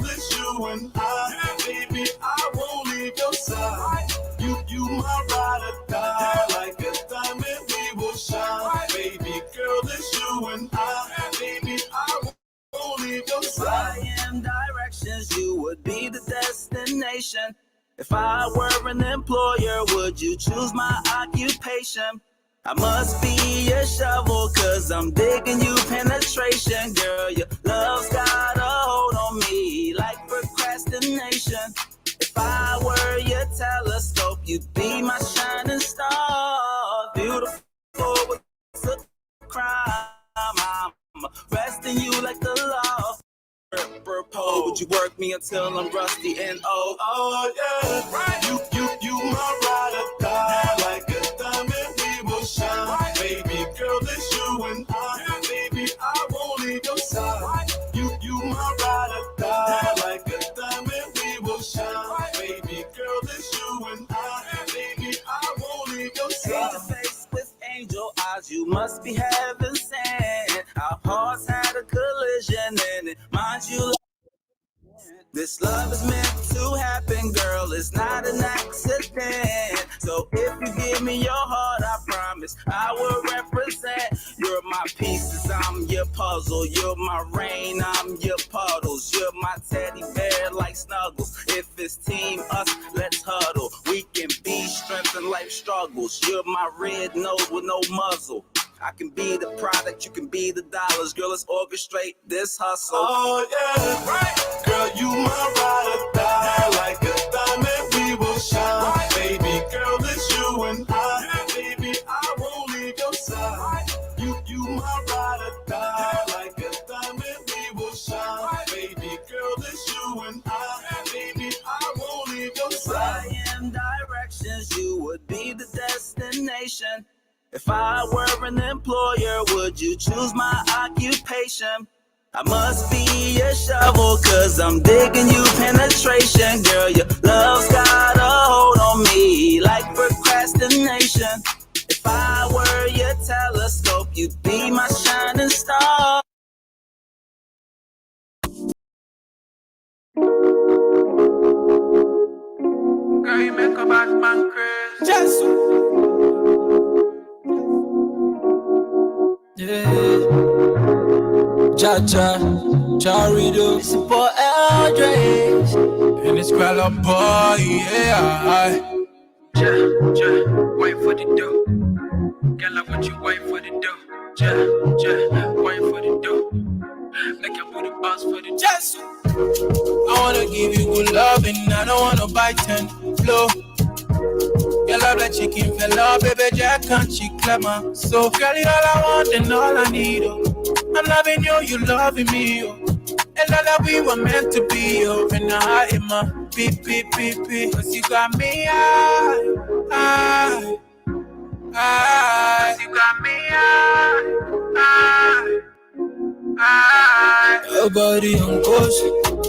it's you and I. Baby, I won't leave your side. You my ride or die. Like a diamond, we will shine. Baby girl, it's you and I. Baby, I won't leave your side. I am directions, you would be the destination. If I were an employer, would you choose my occupation? I must be a shovel, cause I'm digging you penetration. Girl, your love's got a hold on me like procrastination. If I were your telescope, you'd be my shining star. Beautiful with a crime, I'm resting you like the law. Purple, would you work me until I'm rusty and old? Oh yeah, right. You my ride or die. Like a diamond, we will shine. Baby girl, it's you and I. Baby, I won't leave your side. You my ride or die. Like a diamond, we will shine. Baby girl, it's you and I. Baby, I won't leave your side. Face to face with angel eyes, you must be heaven sent. Our hearts had a collision and it minds you. This love is meant to happen, girl, it's not an accident. So if you give me your heart, I promise I will represent. You're my pieces, I'm your puzzle. You're my rain, I'm your puddles. You're my teddy bear like Snuggles. If it's team us, let's huddle. We can be strength in life struggles. You're my red nose with no muzzle. I can be the product, you can be the dollars. Girl, let's orchestrate this hustle. Oh yeah, right. Girl, you my ride or die. Like a diamond, we will shine. Baby girl, it's you and I. Baby, I won't leave your side. You my ride or die. Like a diamond, we will shine. Baby girl, it's you and I. Baby, I won't leave your side. I am directions, you would be the destination. If I were an employer, would you choose my occupation? I must be a shovel, cause I'm digging you penetration. Girl, your love's got a hold on me like procrastination. If I were your telescope, you'd be my shining star. Girl, you make a bad man crazy. Jesus. Yeah, Jaja, Charido, It's for Eldridge. and it's Gralla Boy, yeah. Wait for the dough. Girl, I want you wait for the dough. Wait for the dough. Make your booty bounce for the Just, I wanna give you good loving, I don't wanna bite and flow. You love like chicken fella, baby Jack and she clever. So girl, you all I want and all I need, oh. I'm loving you, you loving me, oh. And all that we were meant to be, oh. And I am a beep, cause you got me, cause you got me, your body on course,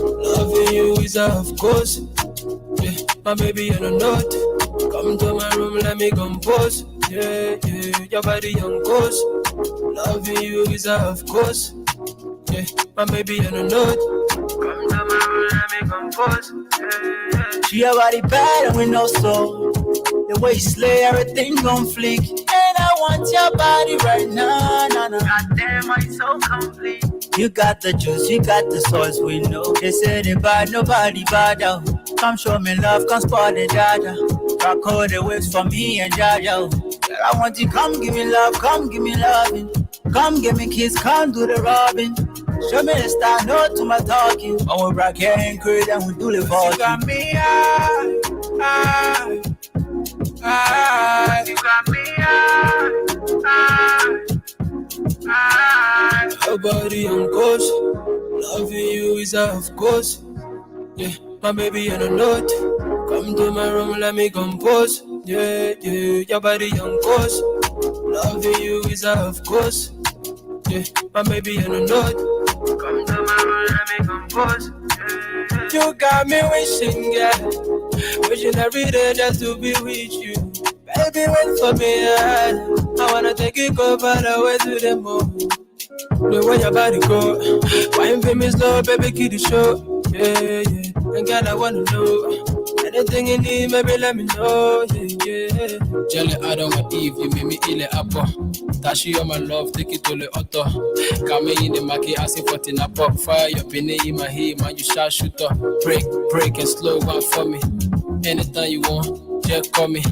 loving you is of course. Yeah, my baby on a note. Come to my room, let me compose. Yeah, your body on course. Loving you is of course. Yeah, my baby on a note. come to my room, let me compose. She a body bad and with no soul. The way you slay everything gon' flick. And I want your body right now, Goddamn, are you so complete? You got the juice, you got the sauce, we know. They say they bad, nobody bad out. Come show me love, come spot the Jaja. Rock all the waves for me and Jaja. Girl, I want you, come give me love, come give me loving. Come give me kiss, come do the rubbing. Show me the style, no to my talking. When we rock here and crazy and we do the You talking. got me, You got me, your body on course. Loving you is of course. Yeah, my baby on a note. Come to my room, let me compose. Yeah, your body on course. Loving you is of course. Yeah, my baby on a note. come to my room, let me compose. You got me wishing, yeah. Wishing every day just to be with you. Baby, wait for me, yeah. I wanna take you over the way to the moon. The way your body go, wine for me slow, baby, keep the show. Yeah, yeah. And girl, I wanna know anything you need, maybe let me know. Yeah, yeah. Jelly, I don't want Eve, you make me ill it up. Tashi on my love, take it to the auto. Come in the market, asking for tina pop fire. Your penny in my head, man, you shall shoot up. Break and slow one for me. Anytime you want, just call me.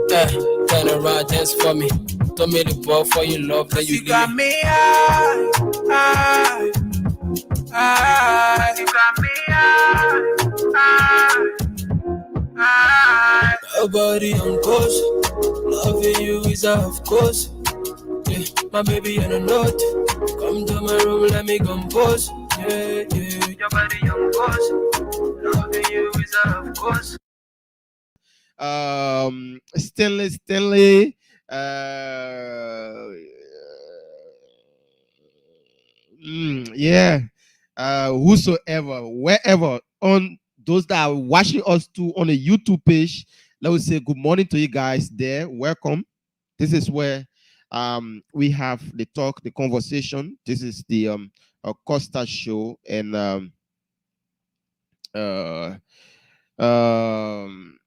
Turn around, dance for me. Don't make the ball for your love, then you got me high. You got me high. Nobody on course. Loving you is of course. Yeah, my baby on a note. Come to my room, let me compose. Yeah, yeah. Your body on course. Loving you is of course. Stanley. Uh, yeah. Whosoever, wherever, on those that are watching us too on the YouTube page, let us say good morning to you guys there. Welcome. This is where we have the talk, the conversation. This is the Costa Show, and uh, um,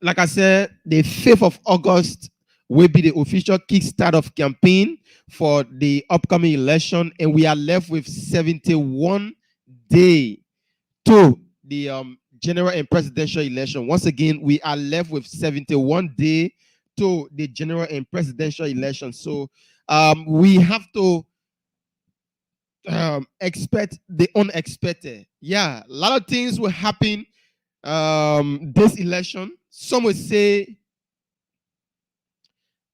like I said, the 5th of August will be the official kickstart of campaign for the upcoming election, and we are left with 71 days to the general and presidential election. Once again, we are left with 71 days to the general and presidential election. So we have to expect the unexpected. Yeah, a lot of things will happen this election. Some will say,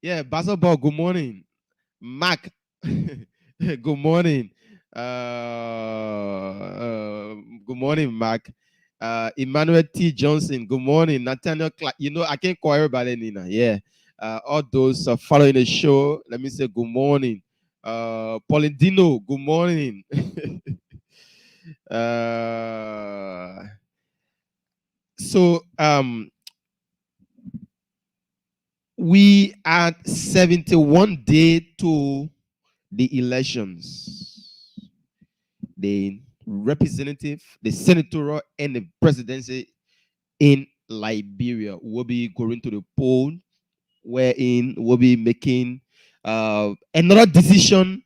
yeah, basketball, good morning. Mark, good morning. Good morning, Mark. Emmanuel T. Johnson, good morning. Nathaniel Clark, I can't call everybody, Nina. Yeah. All those following the show, let me say good morning. Pauline Dino, good morning. So we are 71 days to the elections, the representative, the senatorial, and the presidency in Liberia will be going to the poll, wherein we'll be making another decision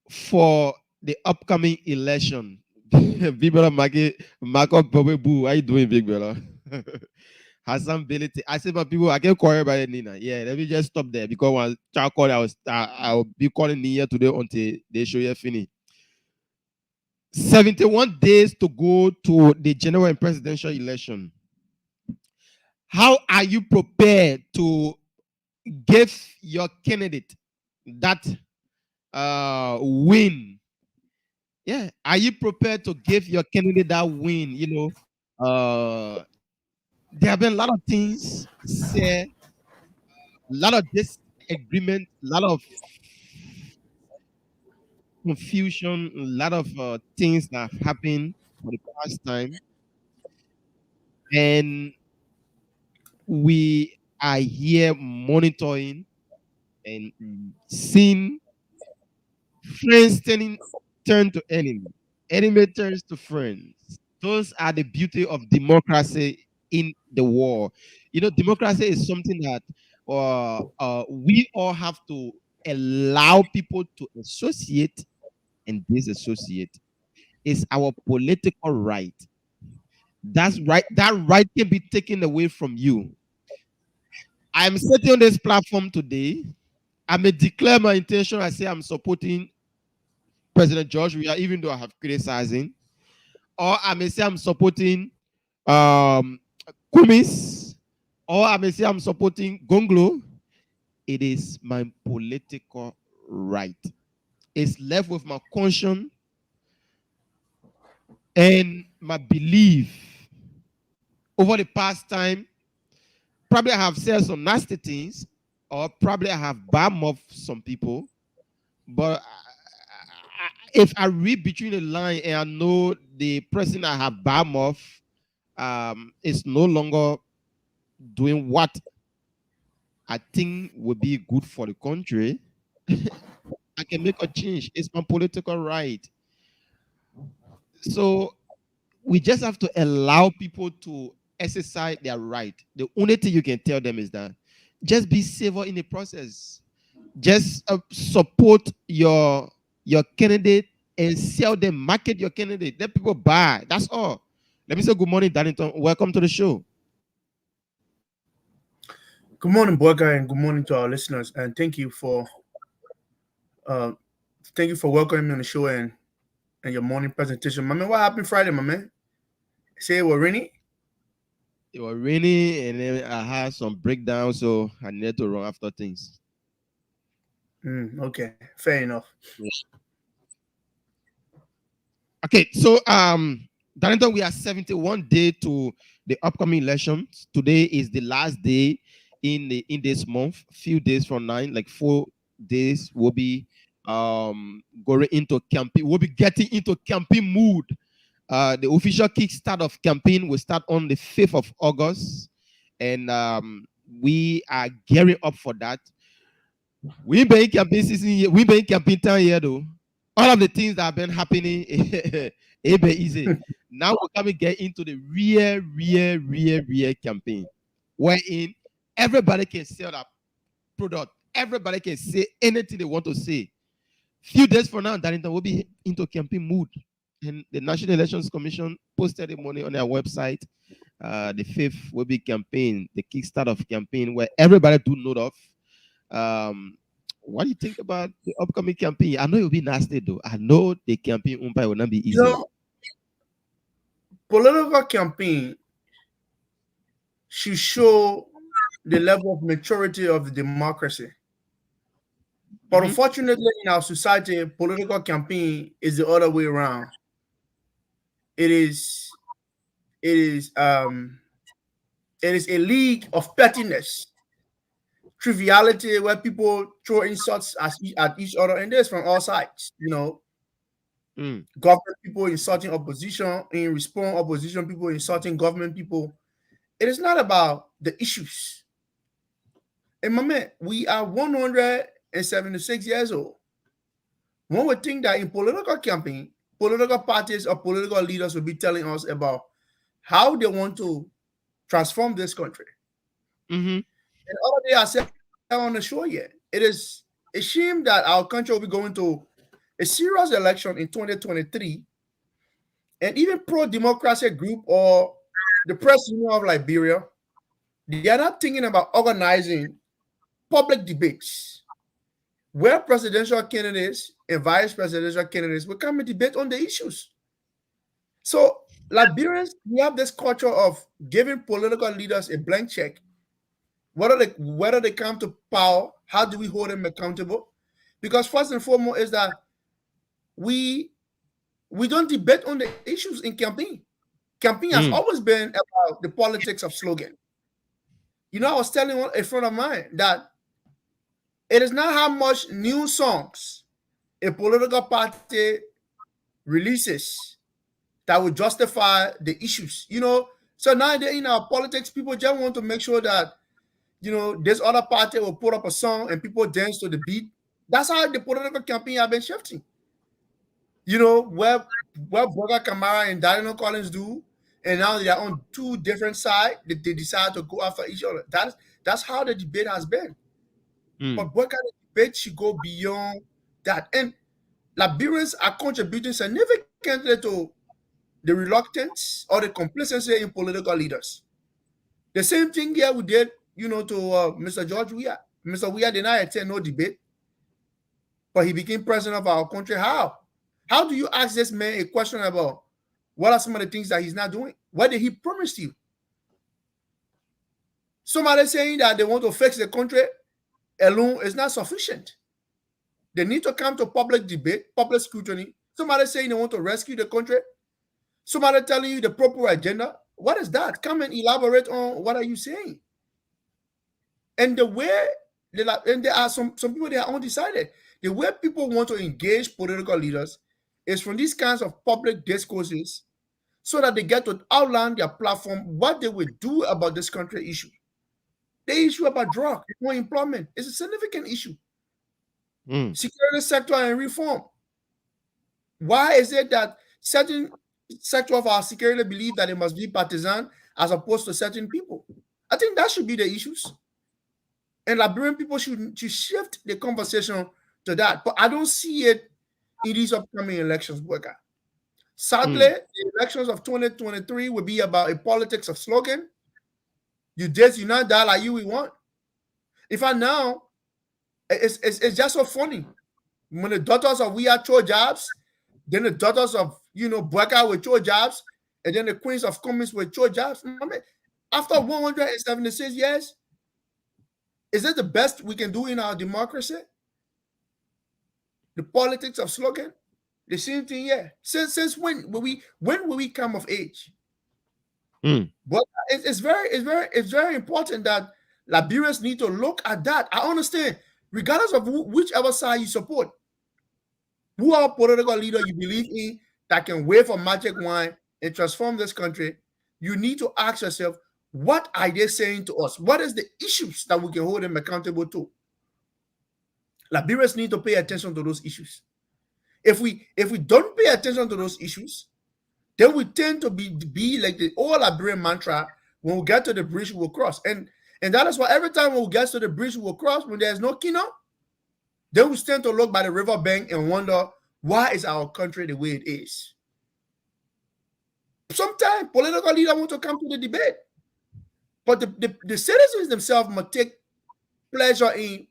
for the upcoming election. Big brother Marco Boo, how you doing, big brother? Hassan Ability. I said, but people, I get called by Nina. Yeah, let me just stop there because when child call, I'll be calling Nina today until they show you finish. 71 days to go to the general and presidential election. How are you prepared to give your candidate that win? Yeah, are you prepared to give your candidate that win? There have been a lot of things said, a lot of disagreement, a lot of confusion, a lot of things that have happened for the past time, and we are here monitoring and seeing friends turn to enemy, enemy turns to friends. Those are the beauty of democracy in the war. Democracy is something that we all have to allow people to associate and disassociate. It's our political right. That's right. That right can be taken away from you. I'm sitting on this platform today. I may declare my intention. I say I'm supporting President George Weah, even though I have criticizing, or I may say I'm supporting Kumis, or I may say I'm supporting Gonglo. It is my political right. It's left with my conscience and my belief. Over the past time, probably I have said some nasty things, or probably I have bad off some people. But if I read between the line and I know the person I have bad off is no longer doing what I think would be good for the country, I can make a change. It's my political right. So we just have to allow people to exercise their right. The only thing you can tell them is that just be safer in the process. Just support your candidate and sell them, market your candidate. Let people buy. That's all. Let me say good morning, Darlington. Welcome to the show. Good morning, Borga, and good morning to our listeners. And uh, thank you for welcoming me on the show and your morning presentation, my man. What happened Friday, my man? Say it was rainy. It was rainy, and then I had some breakdown, so I needed to run after things. Okay, fair enough. Okay, so Darlington, we are 71 days to the upcoming elections. Today is the last day in this month. Few days from now, like 4 days, we'll be going into campaign. We'll be getting into campaign mood. The official kickstart of campaign will start on the 5th of August, and we are gearing up for that. We been in campaign season. We been in campaign time here though. All of the things that have been happening, it be easy. Now we're coming get into the real campaign, wherein everybody can sell that product. Everybody can say anything they want to say. Few days from now, Darlington will be into campaign mood, and the National Elections Commission posted the money on their website. The 5th will be campaign, the kickstart of campaign, where everybody do note of. What do you think about the upcoming campaign? I know it'll be nasty though. I know the campaign umpire will not be easy. Political campaign should show the level of maturity of the democracy. But unfortunately, in our society, political campaign is the other way around. It is a league of pettiness, triviality, where people throw insults at each other, and there's from all sides. Government people insulting opposition, in response, opposition people insulting government people. It is not about the issues. And my man, we are 176 years old. One would think that in political campaign, political parties or political leaders will be telling us about how they want to transform this country. And all day I said on the show yet, it is a shame that our country will be going to a serious election in 2023, and even pro-democracy group or the Press Union of Liberia, they are not thinking about organizing public debates where presidential candidates and vice presidential candidates will come and debate on the issues. So Liberians, we have this culture of giving political leaders a blank check. Whether they come to power, how do we hold them accountable? Because first and foremost is that we don't debate on the issues in campaign. Campaign has always been about the politics of slogan. I was telling a friend of mine that it is not how much new songs a political party releases that will justify the issues. So now in our politics, people just want to make sure that this other party will put up a song and people dance to the beat. That's how the political campaign have been shifting. Where Burger Kamara and Daniel Collins do, and now they are on two different sides. They decide to go after each other. That's how the debate has been. But what kind of debate should go beyond that? And Liberians are contributing significantly to the reluctance or the complacency in political leaders. The same thing here we did, to Mr. George Weah. Mr. Weah did not attend no debate, but he became president of our country. How? How do you ask this man a question about what are some of the things that he's not doing? What did he promise you? Somebody saying that they want to fix the country alone is not sufficient. They need to come to public debate, public scrutiny. Somebody saying they want to rescue the country. Somebody telling you the proper agenda. What is that? Come and elaborate on what are you saying? And the way, and there are some people that are undecided. The way people want to engage political leaders is from these kinds of public discourses so that they get to outline their platform, what they will do about this country issue. The issue about drug, unemployment is a significant issue. Security sector and reform. Why is it that certain sector of our security believe that it must be partisan as opposed to certain people. I think that should be the issues. And Liberian people should shift the conversation to that. But I don't see it in these upcoming elections, Worker. Sadly, the elections of 2023 will be about a politics of slogan. You this, you not that, like you we want. In fact, now it's just so funny. When the daughters of we are cho jobs, then the daughters of Bueka with cho jobs, and then the queens of Cummins with cho jobs. I mean, after 176 years, is it the best we can do in our democracy? The politics of slogan, the same thing, yeah. Since when will we come of age? But it's very important that Liberians need to look at that. I understand, regardless of whichever side you support, who are political leader you believe in that can wave a magic wand and transform this country, you need to ask yourself, what are they saying to us? What is the issues that we can hold them accountable to? Liberians need to pay attention to those issues. If we don't pay attention to those issues, then we tend to be like the old Liberian mantra: when we get to the bridge, we'll cross. And that is why every time when we get to the bridge, we'll cross. When there's no kino, then we stand to look by the river bank and wonder, why is our country the way it is? Sometimes political leaders want to come to the debate, but the citizens themselves must take pleasure in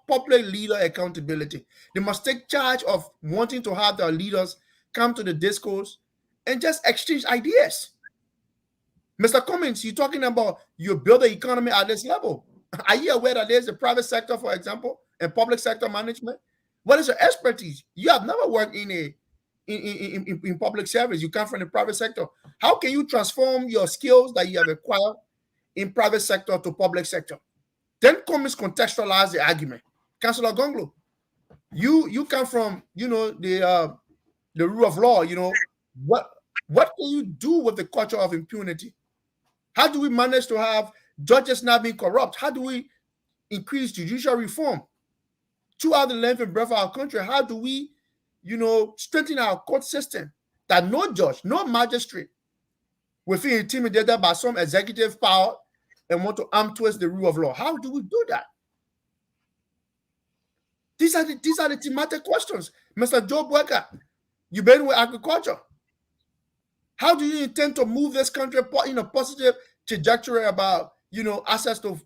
public leader accountability. They must take charge of wanting to have their leaders come to the discourse and just exchange ideas. Mr. Cummins, you're talking about you build the economy at this level. Are you aware that there's a private sector, for example, and public sector management? What is your expertise? You have never worked in public service. You come from the private sector. How can you transform your skills that you have acquired in private sector to public sector? Then Cummins contextualize the argument. Councillor Gonglo, you come from the rule of law. What can you do with the culture of impunity? How do we manage to have judges not being corrupt? How do we increase judicial reform throughout the length and breadth of our country? How do we, strengthen our court system that no judge, no magistrate will feel intimidated by some executive power and want to arm twist the rule of law? How do we do that? These are the thematic questions. Mr. Joe Bueka, you've been with agriculture. How do you intend to move this country in a positive trajectory about access to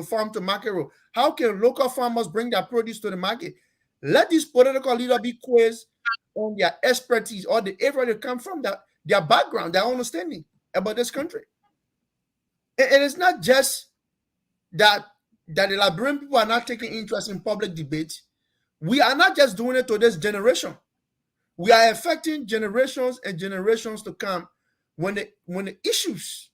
farm to market road? How can local farmers bring their produce to the market? Let these political leaders be quizzed on their expertise or the area they come from, their background, their understanding about this country. And it's not just that the Liberian people are not taking interest in public debates. We are not just doing it to this generation. We are affecting generations and generations to come when the issues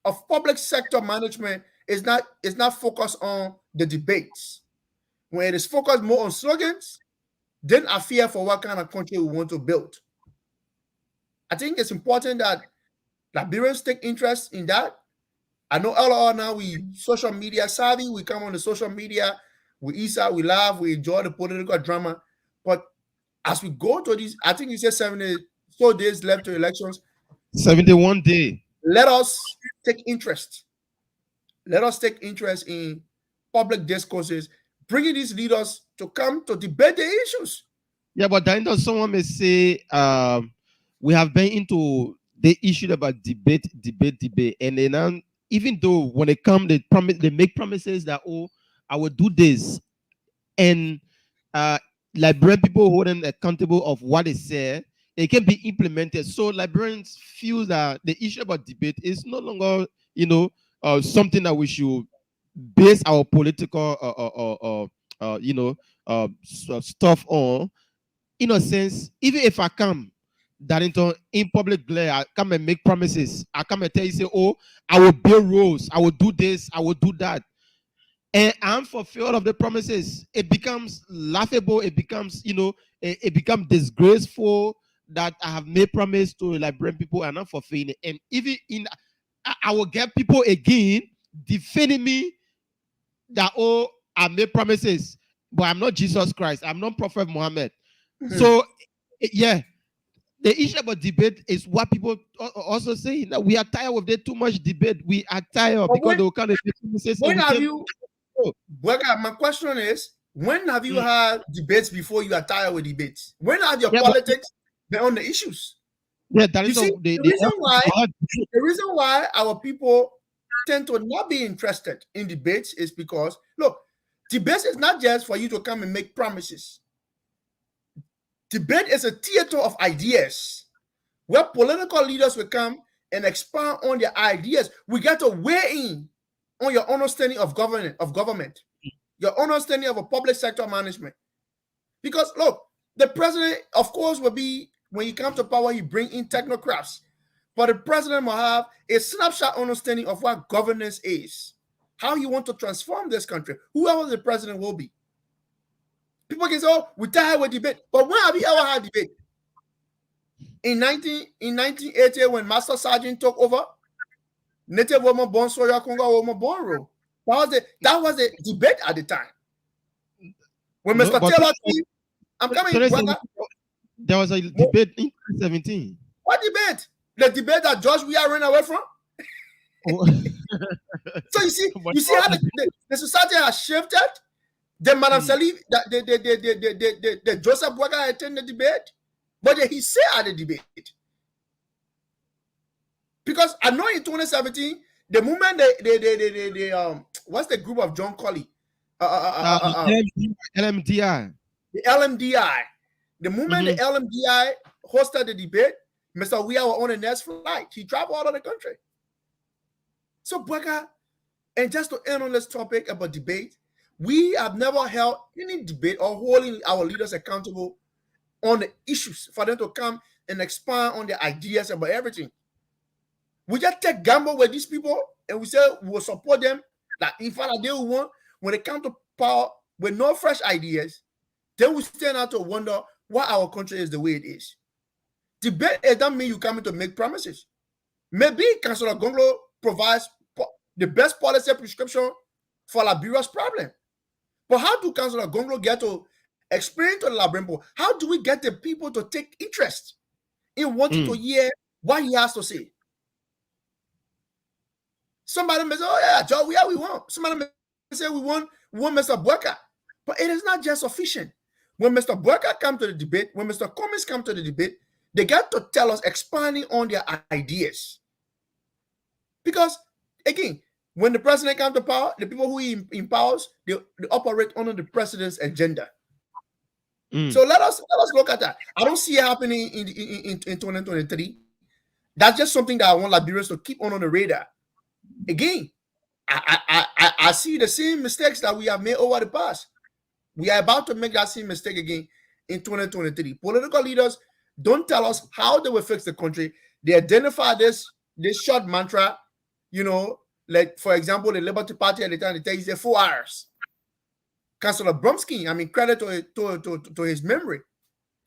of public sector management is not focused on the debates. When it is focused more on slogans, then I fear for what kind of country we want to build. I think it's important that Liberians take interest in that. I know all now we social media savvy. We come on the social media, we eat out, we laugh, we enjoy the political drama. But as we go to these, I think you said 74 days left to elections. 71 days. Let us take interest. Let us take interest in public discourses, bringing these leaders to come to debate the issues. Yeah, but then someone may say we have been into the issue about debate, and then even though when they come, they make promises that I will do this, and Liberian people hold them accountable of what they say. It can be implemented. So Liberians feel that the issue about debate is no longer, something that we should base our political, stuff on. In a sense, even if I come that in public glare, I come and make promises. I come and tell you, say, I will build roads. I will do this. I will do that. And I'm fulfilled of the promises. It becomes laughable. It becomes, it becomes disgraceful that I have made promise to Liberian people and not fulfilling it. And even I will get people again defending me that, I made promises, but I'm not Jesus Christ. I'm not Prophet Muhammad. So, yeah, the issue about debate is what people also say that we are tired of the too much debate. We are tired But because they will come and say so when we have can't. you, Oh, Bweka, my question is, when have you had debates before you are tired with debates? When have your yeah, but politics been on the issues? yeah, that You is see, all the reason why our people tend to not be interested in debates is because, look, debate is not just for you to come and make promises. Debate is a theater of ideas where political leaders will come and expand on their ideas. We get to weigh in on your understanding of government, your understanding of a public sector management. Because look, the president, of course, will be, when he comes to power, he bring in technocrats. But the president will have a snapshot understanding of what governance is, how you want to transform this country, whoever the president will be. People can say, oh, we tired with debate. But when have you ever had debate? In 1980, when Master Sergeant took over, Native woman born Soya Konga woman born rule. That was the debate at the time. When no, Mr. but Taylor came, I'm coming, brother. there was a debate in 2017. What debate? The debate that George Weah ran away from? Oh, So you see but how the society has shifted. Then Madam Salif, the Joseph Bweka attended the debate, but then he said at the debate. Because I know in 2017, the moment what's the group of John Colley? LMDI. The LMDI. The moment the LMDI hosted the debate, Mr. Weah was on the next flight. He traveled out of the country. So Bweka, and just to end on this topic about debate, we have never held any debate or holding our leaders accountable on the issues for them to come and expand on their ideas about everything. We just take gamble with these people and we say we will support them. Like in fact, they will want, when they come to power with no fresh ideas, then we stand out to wonder why our country is the way it is. Debate doesn't mean you come in to make promises. Maybe Councillor Gonglo provides the best policy prescription for Liberia's problem. But how do Councillor Gonglo get to explain to the Liberian people? How do we get the people to take interest in wanting to hear what he has to say? Somebody may say, oh yeah, Joe, yeah, we want. Somebody may say we want Mr. Bweka. But it is not just sufficient. When Mr. Bweka comes to the debate, when Mr. Cummings comes to the debate, they got to tell us, expanding on their ideas. Because, again, when the president comes to power, the people who he empowers, they operate under the president's agenda. So let us look at that. I don't see it happening in 2023. That's just something that I want Liberians to keep on the radar. Again, I see the same mistakes that we have made over the past. We are about to make that same mistake again in 2023. Political leaders don't tell us how they will fix the country. They identify this short mantra, like, for example, the Liberty Party at the time, they tell you 4 hours. Councillor Bromsky, credit to his memory.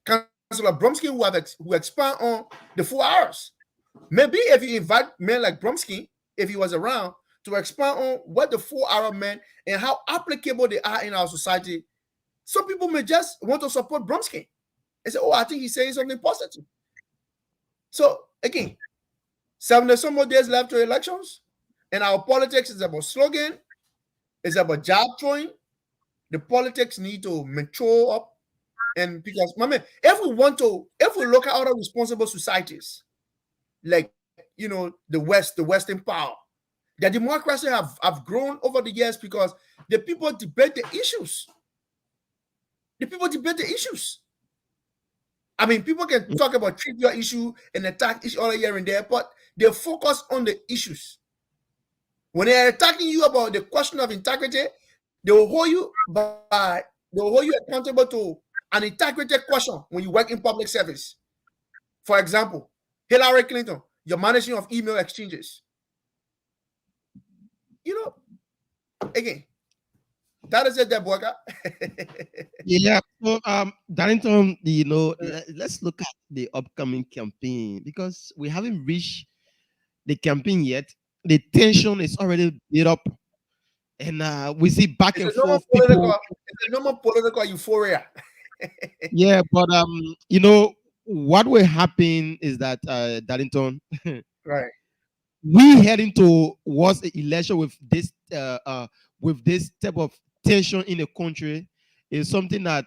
Councillor Bromsky who expand on the 4 hours. Maybe if you invite men like Bromsky, if he was around, to expand on what the 4 hour meant and how applicable they are in our society, some people may just want to support Bromsky and say, oh, I think he's saying something positive. So, again, 70 some more days left to elections, and our politics is about slogan, it's about job throwing. The politics need to mature up. And because, if we look at other responsible societies, like, the Western power, the democracy have grown over the years because the people debate the issues. People can talk about trivial issue and attack each other here and there, but they focus on the issues. When they're attacking you about the question of integrity, they will hold you accountable to an integrity question when you work in public service. For example, Hillary Clinton, your managing of email exchanges. Again, that is it, Bweka. Yeah. So, Darrington, let's look at the upcoming campaign because we haven't reached the campaign yet. The tension is already built up, and we see back and forth. It's a normal political euphoria. Yeah, but what will happen is that Darlington, Right. we heading towards the election with this type of tension in the country is something that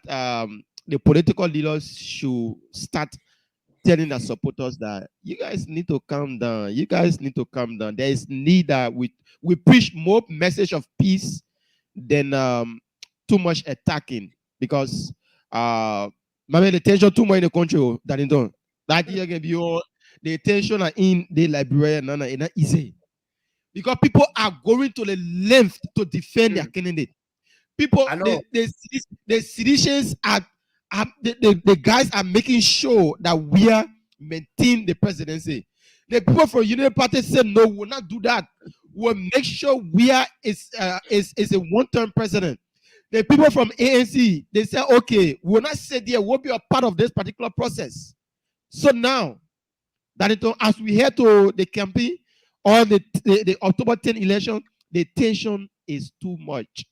the political leaders should start telling the supporters that you guys need to calm down. You guys need to calm down. There is need that we preach more message of peace than too much attacking because the tension too much in the country that don't. Like you can be all the tension are in the Liberia and it's not easy because people are going to the length to defend their candidate. People, I know. the citizens are the guys are making sure that we are maintain the presidency. The people from Union Party said no, we'll not do that. We'll make sure we are is a one-term president. The people from ANC they say okay, we'll not say there, we'll be a part of this particular process. So now that as we head to the campaign or the October 10 election, the tension is too much.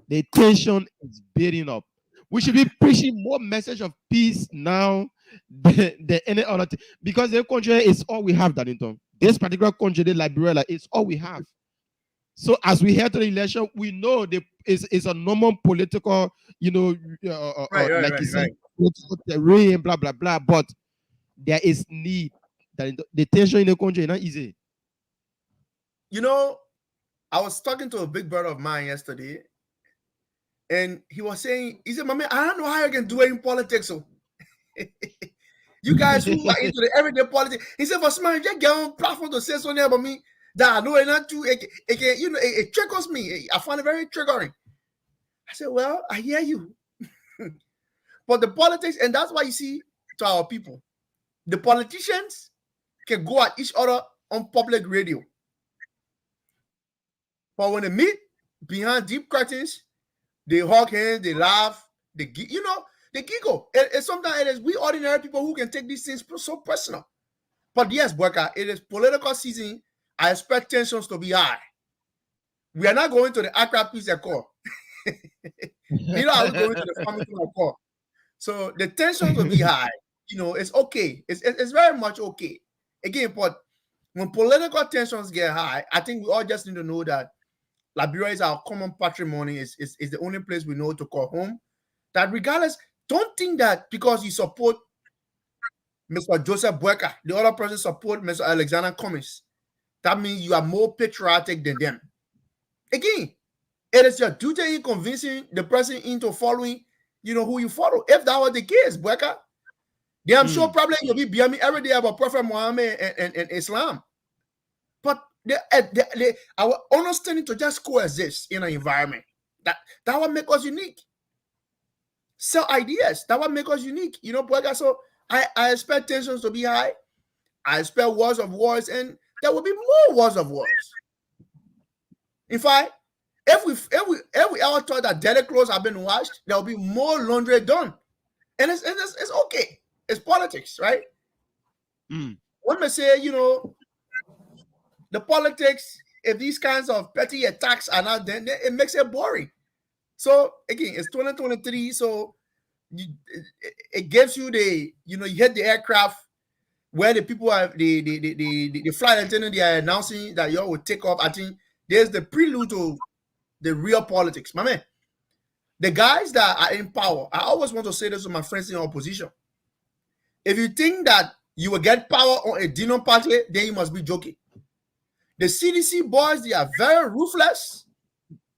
The tension is building up. We should be preaching more message of peace now than any other thing. Because the country is all we have, Darlington. This particular country, the Liberia, is all we have. So as we head to the election, we know it's a normal political, like you said, political terrain, blah, blah, blah. But there is need. The tension in the country is not easy. You know, I was talking to a big brother of mine yesterday, and he was saying, he said, "My man, I don't know how you can do it in politics. So you guys who are into the everyday politics," he said, "For somebody just get on platform to say something about me that I know it not too, it triggers me. I find it very triggering." I said, "Well, I hear you." But the politics, and that's why you see to our people, the politicians can go at each other on public radio. But when they meet behind deep curtains, they hug hands, they laugh, they giggle. And sometimes it is we ordinary people who can take these things so personal. But yes, Boyka, it is political season. I expect tensions to be high. We are not going to the Accra Peace Accord. Neither are we going to the Family Accord. So the tensions will be high. It's okay. It's very much okay. Again, but when political tensions get high, I think we all just need to know that Liberia is our common patrimony, is the only place we know to call home. That regardless, don't think that because you support Mr. Joseph Boyka, the other person support Mr. Alexander Cummings, that means you are more patriotic than them. Again, it is your duty in convincing the person into following, who you follow. If that was the case, Boyka, then I'm sure probably you'll be behind me every day about Prophet Muhammad and Islam. But our understanding to just coexist in an environment that will make us unique. Sell ideas that will make us unique. Boyka, so I expect tensions to be high. I expect wars of wars, and there will be more wars of wars. In fact, if we ever thought that dirty clothes have been washed, there will be more laundry done. And it's okay. It's politics, right? When we say, the politics, if these kinds of petty attacks are not then it makes it boring. So again, it's 2023, so it gives you you hit the aircraft where the people are the flight attendant, they are announcing that y'all will take off. I think there's the prelude to the real politics. My man, the guys that are in power, I always want to say this to my friends in opposition. If you think that you will get power on a dinner party, then you must be joking. The CDC boys, they are very ruthless.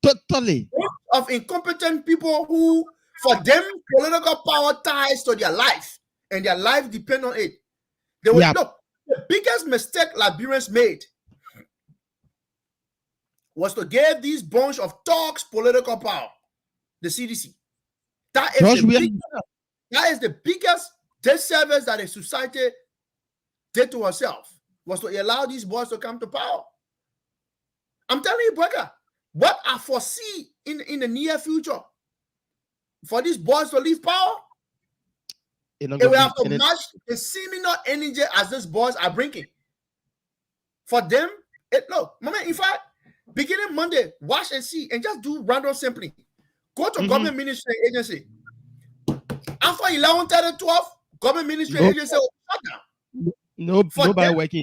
Totally. Of incompetent people who, for them, political power ties to their life, and their life depend on it. They will look. The biggest mistake Liberians made was to give these bunch of thugs political power. The CDC. That is the biggest disservice that a society did to herself, was to allow these boys to come to power. I'm telling you, Boyka, what I foresee in the near future for these boys to leave power, it will have to match the similar energy as these boys are bringing. For them, look, in fact, beginning Monday, watch and see, and just do random sampling. Go to government ministry agency. After 11, 12, Government ministry No, agency will shut down. For nobody them, working.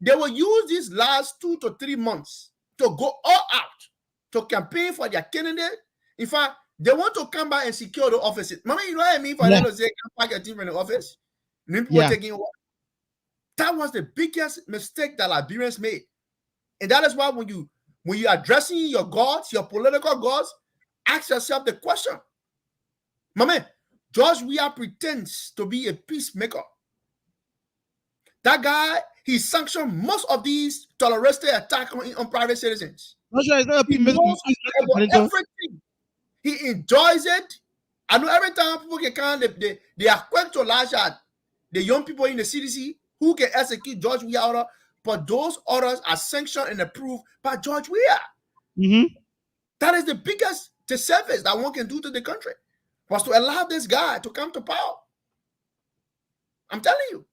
they will use these last 2 to 3 months to go all out to campaign for their candidate. In fact, they want to come back and secure the offices. Mama, you know what I mean? For them to say, come back and team in the office. People taking over. That was the biggest mistake that Liberians made. And that is why when you're addressing your gods, your political gods, ask yourself the question. My man, George Weah pretends to be a peacemaker. That guy, he sanctioned most of these terrorist attacks on private citizens. He knows everything. He enjoys it. I know every time people can come, they are quick to lash at the young people in the CDC who can execute George Weah order, but those orders are sanctioned and approved by George Weah. Mm-hmm. That is the biggest disservice that one can do to the country, was to allow this guy to come to power. I'm telling you,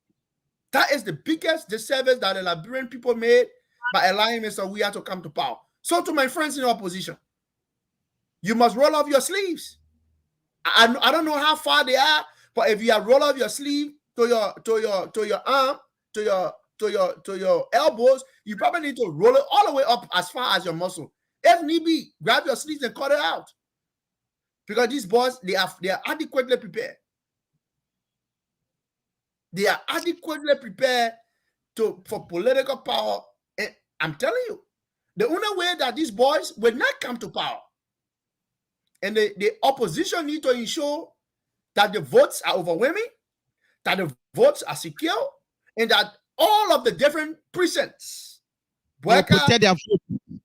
that is the biggest disservice that the Liberian people made by allowing Mr. Weah to come to power. So to my friends in opposition, you must roll off your sleeves. I don't know how far they are, but if you roll off your sleeve to your arm, to your elbows, you probably need to roll it all the way up as far as your muscle. If need be, grab your sleeves and cut it out. Because these boys, they are adequately prepared. They are adequately prepared for political power. And I'm telling you, the only way that these boys will not come to power, and the opposition need to ensure that the votes are overwhelming, that the votes are secure, and that all of the different precincts, they have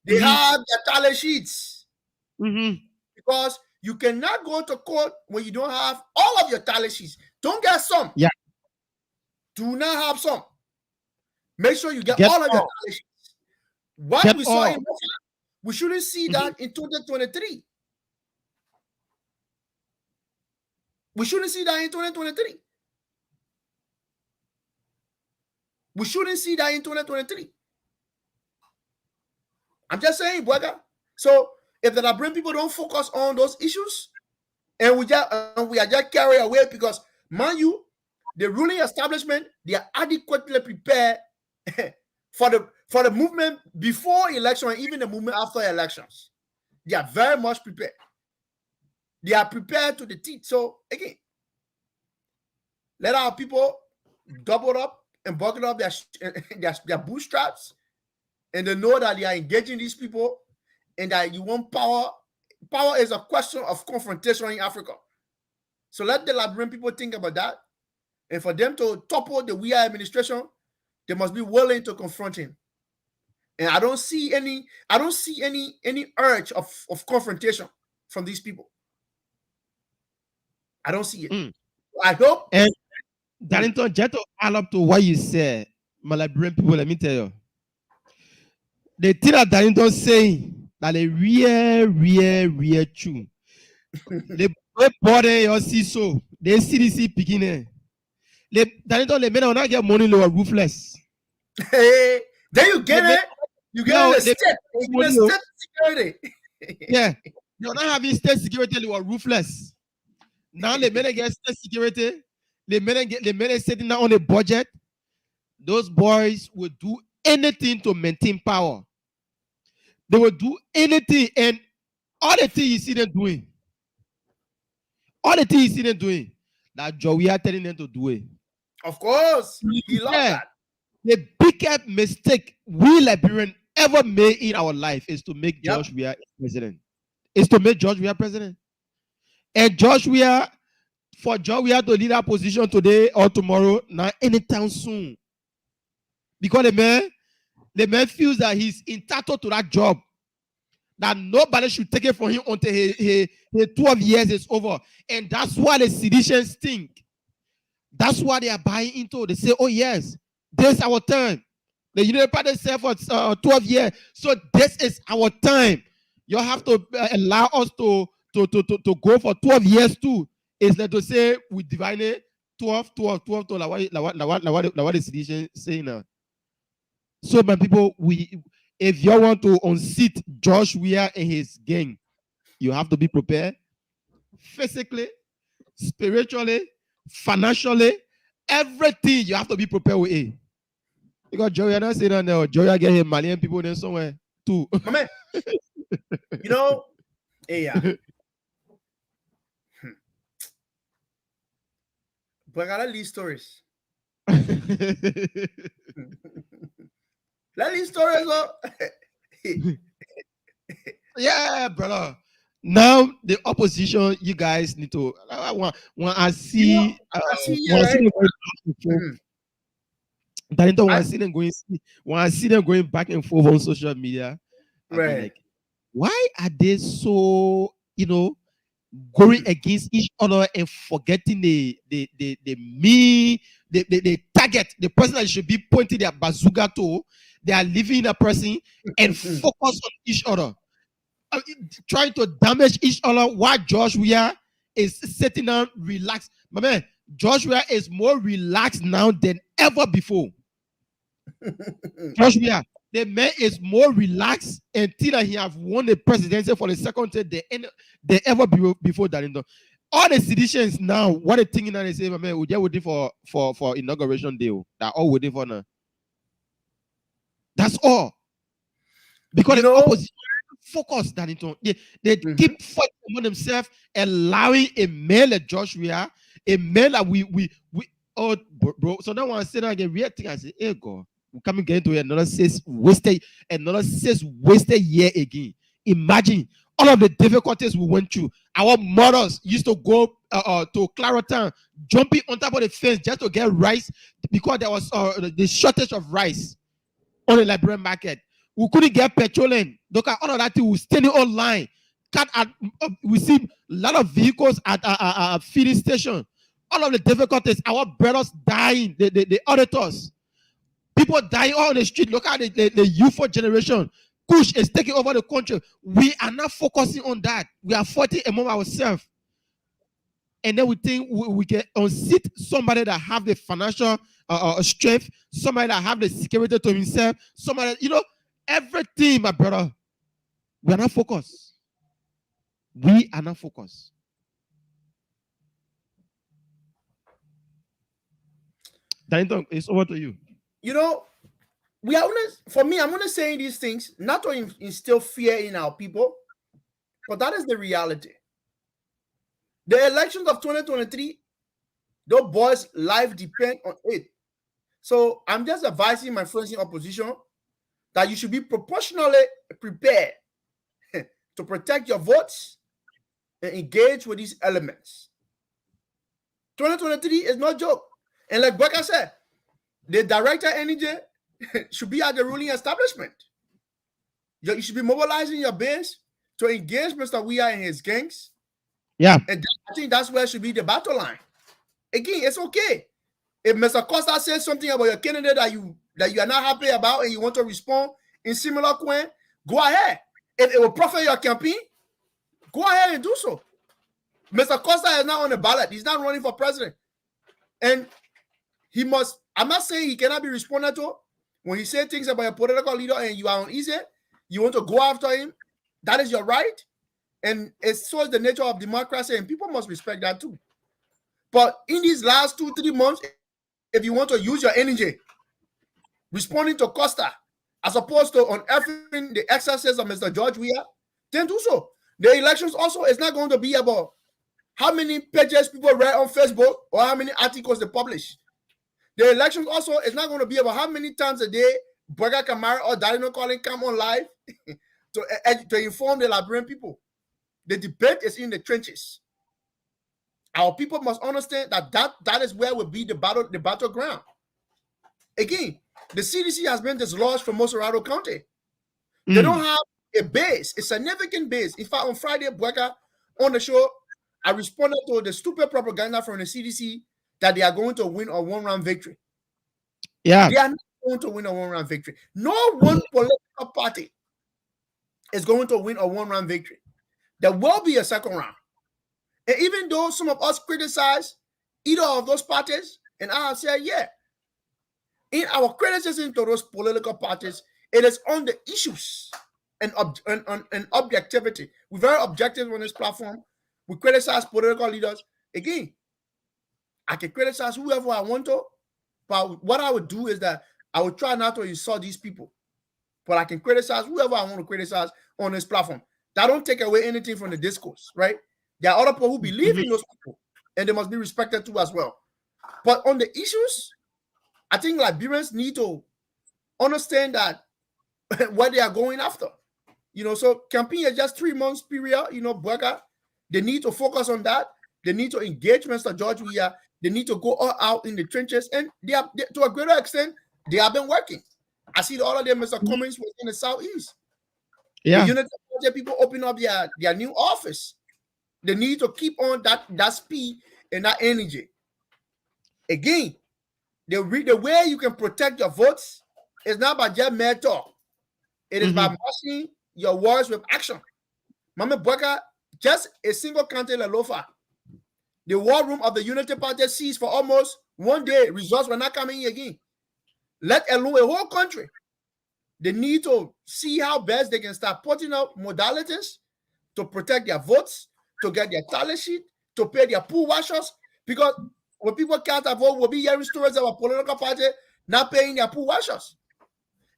their tally sheets. Mm-hmm. Because you cannot go to court when you don't have all of your tally sheets. Don't get some. Yeah. Do not have some. Make sure you get all of your tally sheets. What we saw in we shouldn't see that in 2023. We shouldn't see that in 2023. We shouldn't see that in 2023. I'm just saying, Bwaga. So if the Liberian people don't focus on those issues, and we are just carried away, because, mind you, the ruling establishment, they are adequately prepared for the movement before election and even the movement after elections. They are very much prepared. They are prepared to the teeth. So again, let our people double up and buckle up their bootstraps, and they know that they are engaging these people, and that you want power. Power is a question of confrontation in Africa. So let the Liberian people think about that. And for them to topple the Weah administration, they must be willing to confront him. And I don't see any urge of confrontation from these people. I don't see it. I hope. And Darlington, just to add up to what you said, my Liberian people, let me tell you. The thing that Darlington saying that a real true. The body you see so the CDC beginning. Darlington, the men will not get money, they are ruthless. Hey, then you get it. You get the state security. Yeah, you're not having state security, they were ruthless. Now the men get state security, the men sitting down on a budget. Those boys will do anything to maintain power. They will do anything, and all the things you see them doing, that Joey are telling them to do it. Of course, he loves that. The biggest mistake we Liberians ever made in our life is to make George Weah president. And George Weah, for George Weah to lead that position today or tomorrow, not anytime soon. Because the man feels that he's entitled to that job, that nobody should take it from him until his 12 years is over. And that's why the seditions think. That's why they are buying into. They say, oh yes, this is our time. The United Party said for 12 years. So this is our time. You have to allow us to go for 12 years too. It's like to say we divide it 12 like what the sedition saying now. So my people, if you want to unseat George Weah and his gang, you have to be prepared physically, spiritually, financially, everything you have to be prepared with it. Because Joey, I don't say that now. Joey, I get him Malian people then somewhere too. My man, you know, yeah. But I gotta leave stories. Let these stories up. Yeah, brother. Now the opposition, you guys need to. When I see, I see you, when I see right? them going back and forth, Mhm. Darlington, when I- I see them going, when I see them going back and forth on social media, I'll be Right. like, why are they so, going against each other and forgetting the me, the target, the person that should be pointing their bazooka to? They are leaving that person and focus on each other, trying to damage each other while Josh Weah is sitting down relaxed. My man, Josh Weah is more relaxed now than ever before. Josh Weah, the man is more relaxed until that he have won the presidency for the second time than ever before that. All the seditions now, what they thinking now, they say, my man, we're waiting for inauguration day. They're all waiting for now. That's all. Because You the know, opposition focus, Darlington. They keep fighting among themselves, allowing a man like Josh Weah, a man that we oh bro. So now when I say that again, real thing, I say, hey God, we coming get into another 6 wasted year again. Imagine all of the difficulties we went through. Our mothers used to go to Clarendon, jumping on top of the fence just to get rice because there was the shortage of rice on the Liberian market. We couldn't get petroleum. Look at all of that thing. We standing online. We see a lot of vehicles at feeding station. All of the difficulties. Our brothers dying. The auditors. People dying all on the street. Look at the youthful generation. Kush is taking over the country. We are not focusing on that. We are fighting among ourselves. And then we think we can unseat somebody that have the financial strength, somebody that have the security to himself, somebody, everything, my brother. We are not focused. We are not focused. Darlington, it's over to you. you know, we are for me, I'm gonna say these things not to instill fear in our people, but that is the reality. The elections of 2023, those boys' life depend on it. So I'm just advising my friends in opposition that you should be proportionally prepared to protect your votes and engage with these elements. 2023 is no joke. And like Becca said, the director energy should be at the ruling establishment. You should be mobilizing your base to engage Mr. Weah and his gangs. Yeah. And I think that's where should be the battle line. Again, it's okay. If Mr. Costa says something about your candidate that you are not happy about and you want to respond in similar coin, go ahead. If it will profit your campaign, go ahead and do so. Mr. Costa is not on the ballot. He's not running for president. And he must, I'm not saying he cannot be responded to. When he says things about a political leader and you are uneasy, you want to go after him, that is your right. And it's so the nature of democracy, and people must respect that too. But in these last 2-3 months, if you want to use your energy responding to Costa as opposed to unearthing the excesses of Mr. George Weah, then do so. The elections also is not going to be about how many pages people read on Facebook or how many articles they publish. The elections also is not going to be about how many times a day Burger Kamara or Darino Calling come on live to inform the Liberian people. The debate is in the trenches. Our people must understand that is where will be the battleground. Again, the CDC has been dislodged from Mosorado County. They don't have a base, a significant base. In fact, on Friday, Bueka, on the show, I responded to the stupid propaganda from the CDC that they are going to win a one-round victory. Yeah. They are not going to win a one-round victory. No one political party is going to win a one-round victory. There will be a second round. And even though some of us criticize either of those parties, and I have said, yeah, in our criticism to those political parties, it is on the issues and objectivity. We're very objective on this platform. We criticize political leaders. Again, I can criticize whoever I want to, but what I would do is that I would try not to insult these people. But I can criticize whoever I want to criticize on this platform. That don't take away anything from the discourse, right? There are other people who believe in those people, and they must be respected too as well. But on the issues, I think Liberians need to understand that what they are going after. So campaign is just 3 months period, Burger. They need to focus on that. They need to engage Mr. George Weah. They need to go all out in the trenches. And they to a greater extent, they have been working. I see the other day, Mr. Cummings was in the Southeast. Yeah. The Unity Project people open up their new office. They need to keep on that speed and that energy. Again, the way you can protect your votes is not by just mere talk. It is by matching your words with action. Mama Bweka, just a single county in Lofa. The war room of the Unity Party seized for almost 1 day. Results were not coming in again. Let alone a whole country. They need to see how best they can start putting up modalities to protect their votes, to get their talent sheet, to pay their pool washers. Because when people can't vote, we'll be hearing stories about political party not paying their pool washers.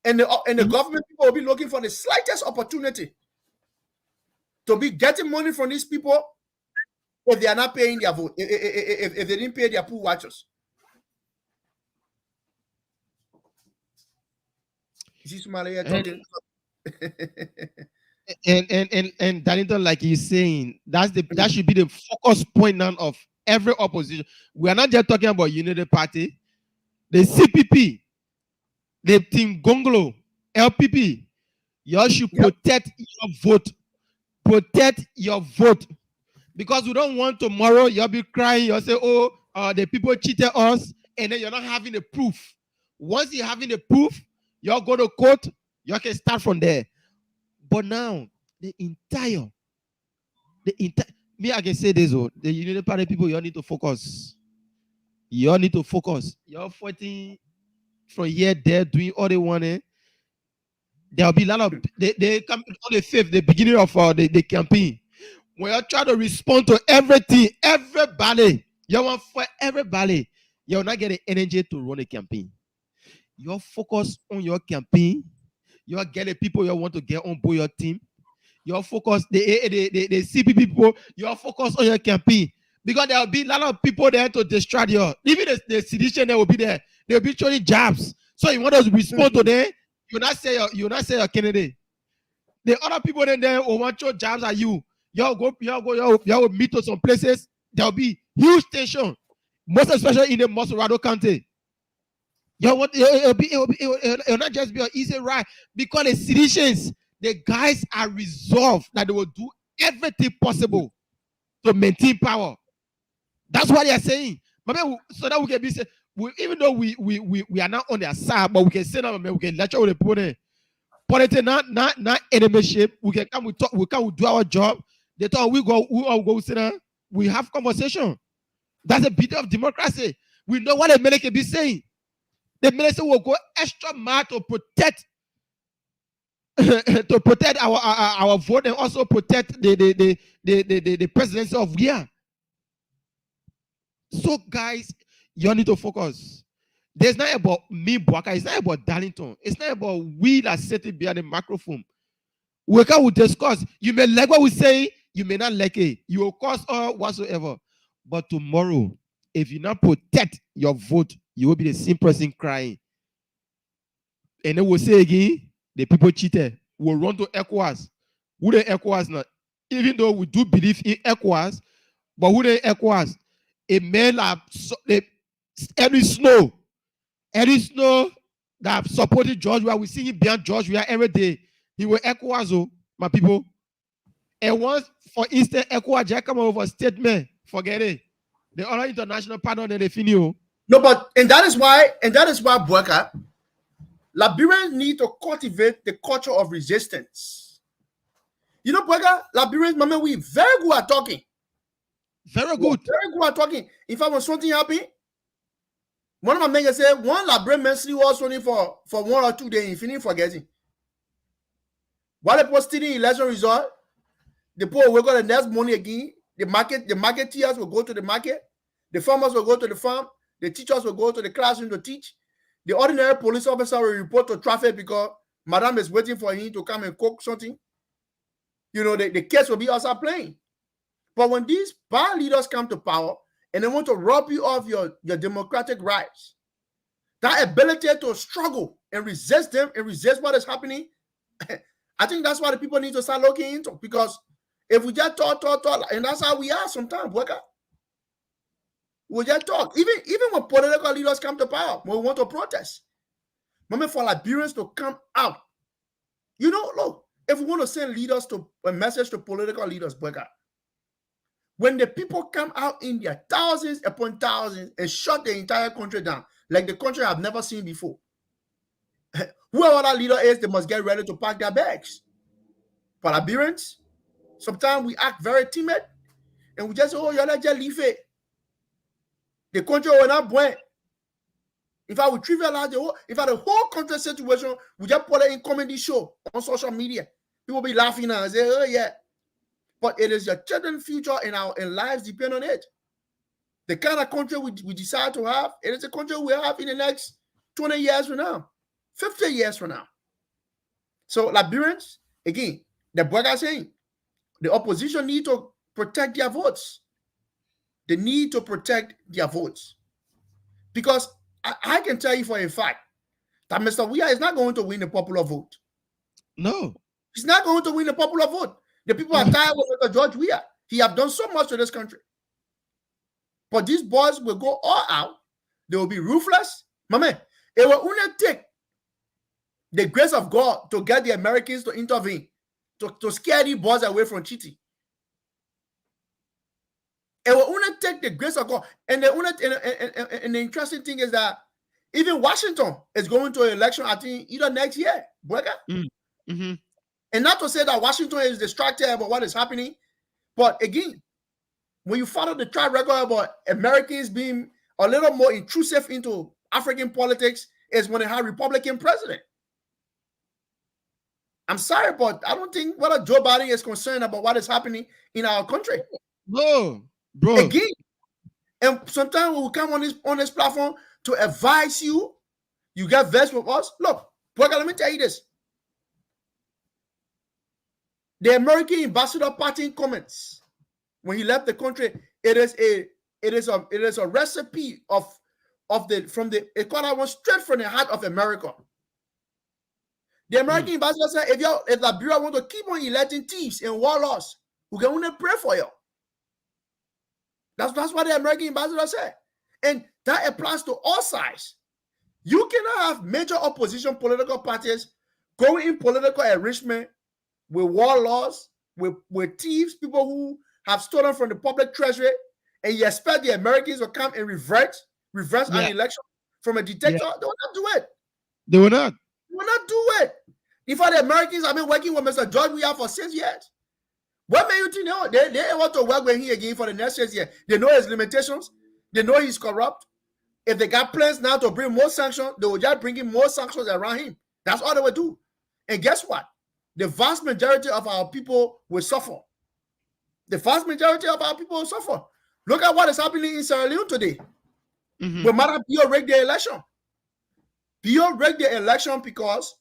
And the government people will be looking for the slightest opportunity to be getting money from these people if they are not paying their vote, if they didn't pay their pool washers. You see Somalia talking? And Darlington, like he's saying, that should be the focus point now of every opposition. We are not just talking about Unity Party, the CPP, the Team Gonglo, LPP. You should protect your vote. Protect your vote. Because we don't want tomorrow you'll be crying, you'll say, the people cheated us, and then you're not having the proof. Once you're having the proof, you're going to court, you can start from there. But now, the entire, me, I can say this, the Unity Party people, you all need to focus. You all need to focus. You're fighting from here, there, doing all they want. There'll be a lot of, they come on the 5th, the beginning of the campaign. When you try to respond to everything, everybody, you want for everybody, you'll not get the energy to run a campaign. You're focused on your campaign. You'll get the people you want to get on board your team. You're focused, the CP people, you're focused on your campaign. Because there'll be a lot of people there to distract you. Even the sedition there will be there. They'll be showing jobs. So you want us to respond to them, you'll not say your candidate. The other people then there will want your jobs at you. Y'all will meet to some places. There'll be huge tension, most especially in the Mosorado County. It'll not just be an easy ride because the citizens, the guys are resolved that they will do everything possible to maintain power. That's what they are saying. So that we can be even though we are not on their side, but we can say that we can lecture with the people there. Politics not enemyship. We can come, we do our job. They thought we go sit down. We have conversation. That's the beauty of democracy. We know what the minister be saying. The minister will go extra mile to protect our vote and also protect the presidency of Weah. So guys, you need to focus. There's not about me, Bwaka. It's not about Darlington. It's not about we that sitting behind the microphone. We can discuss. You may like what we say, you may not like it. You will cause or whatsoever. But tomorrow, if you not protect your vote, you will be the same person crying. And then we'll say again, the people cheated. We'll run to ECOWAS. Who the ECOWAS not? Even though we do believe in ECOWAS, but who the ECOWAS? A man like Eddie Snow that supported George Weah. We see him behind George Weah every day. He will ECOWAS, my people. And once, for instance, ECOWAS just come over a statement, forget it. The other international partner they finish. No, but and that is why Bweka, Liberians need to cultivate the culture of resistance. You know, Bweka, Liberians, mama, we very good at talking. Very good. Very good at talking. In fact, when something happened, one of my men said, one Liberian man was only for 1 or 2 days, infinite forgetting. While the post the election result, the poor will go the next morning again. The marketeers will go to the market. The farmers will go to the farm. The teachers will go to the classroom to teach. The ordinary police officer will report to traffic because madam is waiting for him to come and cook something. You know, the kids will be outside playing. But when these bad leaders come to power and they want to rob you of your democratic rights, that ability to struggle and resist them and resist what is happening, I think that's why the people need to start looking into. Because if we just talk, and that's how we are sometimes, we just talk. Even when political leaders come to power, when we want to protest, moment for Liberians to come out. You know, look, if we want to send leaders to a message to political leaders, when the people come out in their thousands upon thousands and shut the entire country down, like the country I've never seen before, whoever that leader is, they must get ready to pack their bags. For Liberians, sometimes we act very timid and we just say, oh, you're not just leave it. The country will not win. In fact, we trivialize the whole country situation, we just put it in comedy show on social media. People be laughing now and say, oh, yeah. But it is your children's future and our lives depend on it. The kind of country we decide to have, it is a country we have in the next 20 years from now, 50 years from now. So Liberians, again, the Bwega saying, the opposition need to protect their votes. They need to protect their votes. Because I can tell you for a fact that Mr. Weah is not going to win the popular vote. No. He's not going to win the popular vote. The people are tired with Mr. George Weah. He have done so much to this country. But these boys will go all out. They will be ruthless. My man, it will only take the grace of God to get the Americans to intervene, to scare these boys away from cheating. It will only take the grace of God. And the interesting thing is that even Washington is going to an election, I think, either next year. Mm-hmm. And not to say that Washington is distracted about what is happening, but again, when you follow the track record about Americans being a little more intrusive into African politics, is when they have Republican president. I'm sorry, but I don't think whether Joe Biden is concerned about what is happening in our country. No, bro. Again, and sometimes when we come on this platform to advise you, you get vexed with us. Look, Bwega, let me tell you this. The American ambassador parting comments when he left the country, it is a recipe from the economy was straight from the heart of America. The American ambassador said, if Liberia want to keep on electing thieves and warlords, we can only pray for you. That's what the American ambassador said. And that applies to all sides. You cannot have major opposition political parties going in political enrichment with warlords, with thieves, people who have stolen from the public treasury, and you expect the Americans will come and reverse an election from a dictator. They will not do it. They will not. They will not do it. In fact, the Americans have been working with Mr. George Weah for 6 years. What made you think they want to work with him again for the next 6 years? They know his limitations. They know he's corrupt. If they got plans now to bring more sanctions, they will just bring in more sanctions around him. That's all they will do. And guess what? The vast majority of our people will suffer. The vast majority of our people will suffer. Look at what is happening in Sierra Leone today. Mm-hmm. When Madam Bio rigged the election. Bio rigged the election because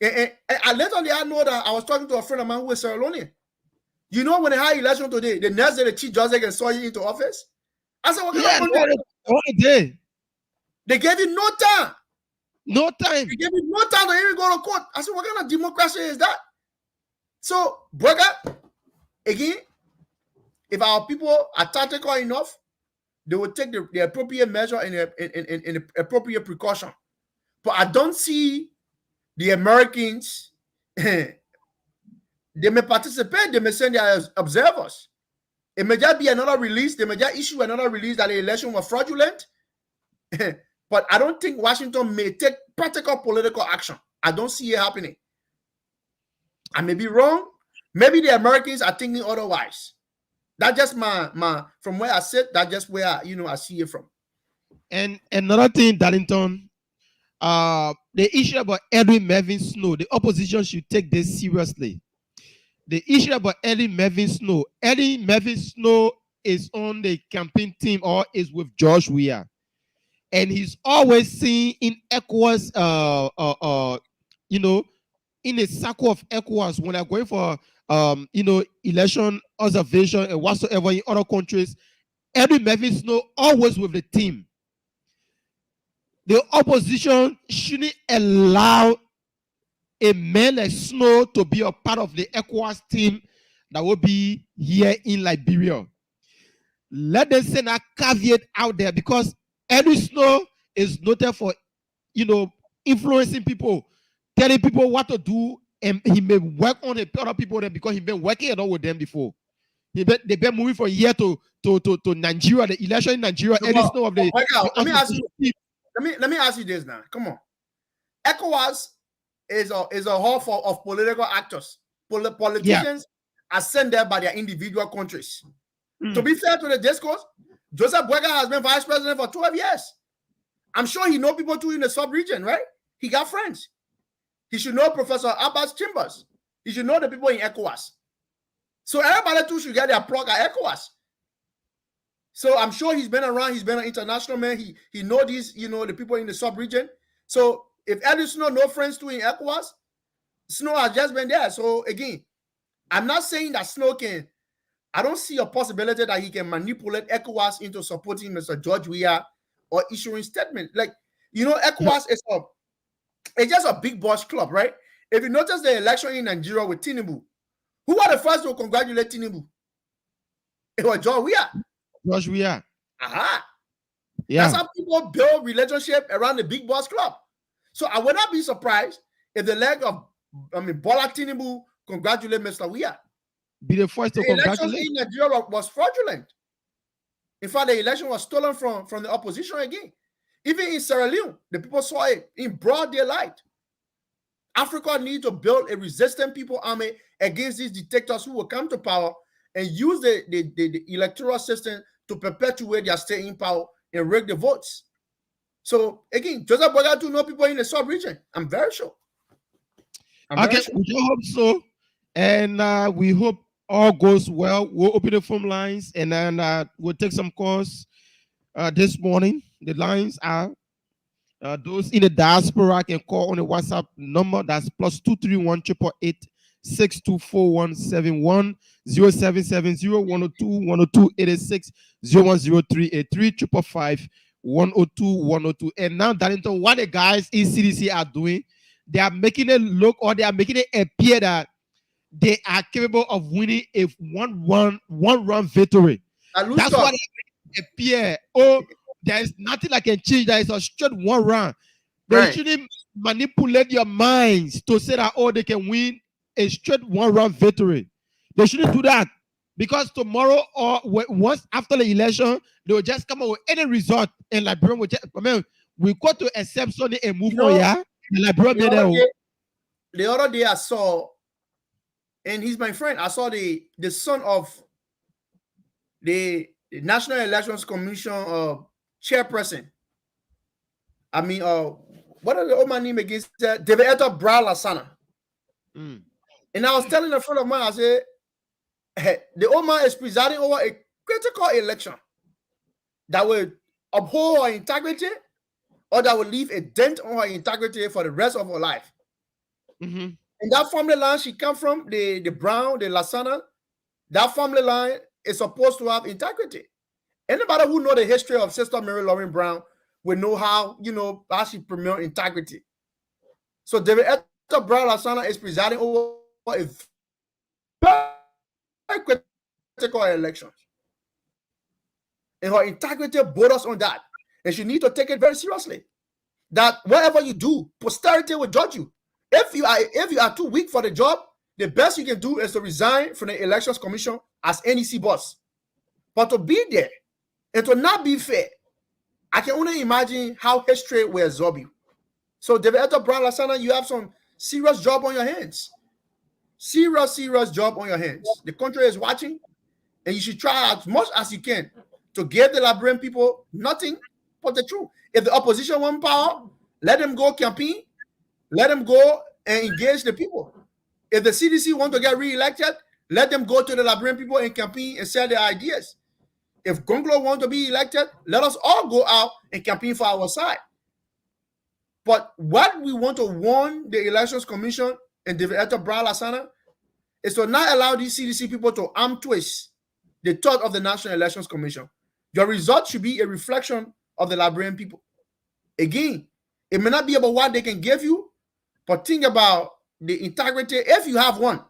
and later on, I know that I was talking to a friend of mine who is Sierra Leonean. You know, when they had election today, the next day the chief justice can saw you into office. I said, what kind of day? They gave you no time. No time. They gave you no time to even go to court. I said, what kind of democracy is that? So, Bwega, again, if our people are tactical enough, they will take the appropriate measure and the appropriate precaution. But I don't see the Americans, they may participate, they may send their observers. It may just be another release, they may just issue another release that the election was fraudulent. But I don't think Washington may take practical political action. I don't see it happening. I may be wrong. Maybe the Americans are thinking otherwise. That's just my from where I sit, that's just where I see it from. And another thing, Darlington, the issue about Edwin Melvin Snow, the opposition should take this seriously. The issue about Eddie Melvin Snow is on the campaign team or is with George Weah, and he's always seen in ECOWAS, you know, in a circle of ECOWAS when they're going for, election observation and whatsoever in other countries. Edwin Memphis Snow always with the team. The opposition shouldn't allow a man like Snow to be a part of the ECOWAS team that will be here in Liberia. Let them send a caveat out there, because Edwin Snow is noted for, influencing people, telling people what to do, and he may work on the other people there because he's been working along with them before. They've been moving from here to Nigeria, the election in Nigeria. Edwin Snow of the. Let me ask you. Let me ask you this now. Come on, ECOWAS is a hall of political actors. Politicians are sent there by their individual countries. To be fair to the discourse, Joseph Boyka has been vice president for 12 years. I'm sure he knows people too in the sub-region, right? He got friends. He should know Professor Abbas Chambers. He should know the people in ECOWAS. So everybody too should get their plug at ECOWAS. So I'm sure he's been around. He's been an international man. He know these, the people in the sub-region. So if Edwin Snow no friends too in ECOWAS, Snow has just been there. So again, I'm not saying that Snow can. I don't see a possibility that he can manipulate ECOWAS into supporting Mr. George Weah or issuing statement. Like, ECOWAS is it's just a big boss club, right? If you notice the election in Nigeria with Tinubu, who were the first to congratulate Tinubu? It was George Weah. George Weah. Aha. Yeah. That's how people build relationship around the big boss club. So I would not be surprised if the leg of, Bola Tinubu congratulate Mr. Weah. Be the first to congratulate. The election in Nigeria was fraudulent. In fact, the election was stolen from the opposition again. Even in Sierra Leone, the people saw it in broad daylight. Africa needs to build a resistant people army against these dictators who will come to power and use the electoral system to perpetuate their stay in power and rig the votes. So again, Joseph Boyka to know people in the sub-region. I'm very sure. We hope so. And we hope all goes well. We'll open the phone lines and then we'll take some calls this morning. The lines are those in the diaspora can call on the WhatsApp number. That's +231 888 624171 0770 102 102 886 01038 555 102 102. And now, Darlington, what the guys in CDC are doing, they are making it look, or they are making it appear that they are capable of winning a one-run victory. That's what they appear. Oh, there is nothing that can change. There is a straight one run. They shouldn't manipulate your minds to say that, they can win a straight one-run victory. They shouldn't do that, because tomorrow or once after the election, they will just come up with any result, and Liberia will just, we got to accept Sunday and move on. Yeah, the other day I saw, and he's my friend, I saw the son of the National Elections Commission chairperson. What are the old man name against David Eto Bra Lasana? And I was telling a friend of mine, I said, hey, the old man is presiding over a critical election that will uphold her integrity, or that will leave a dent on her integrity for the rest of her life. And that family line she come from, the Brown, the Lasana, that family line is supposed to have integrity. Anybody who know the history of Sister Mary Lauren Brown will know how she promote integrity. So David Eto Brown Lasana is presiding over a very critical election. And her integrity borders on that. And she need to take it very seriously. That whatever you do, posterity will judge you. If you are too weak for the job, the best you can do is to resign from the Elections Commission as NEC boss. But to be there and to not be fair, I can only imagine how history will absorb you. So David Eto Brown Lasana, you have some serious job on your hands. Serious job on your hands. The country is watching, and you should try as much as you can to give the Liberian people nothing but the truth. If the opposition want power, let them go campaign. Let them go and engage the people. If the CDC want to get re-elected, let them go to the Liberian people and campaign and sell their ideas. If Gonglo wants to be elected, let us all go out and campaign for our side. But what we want to warn the Elections Commission and Director Brad Lasana is to not allow these CDC people to arm twist the thought of the National Elections Commission. Your result should be a reflection of the Liberian people. Again, it may not be about what they can give you, but think about the integrity, if you have one,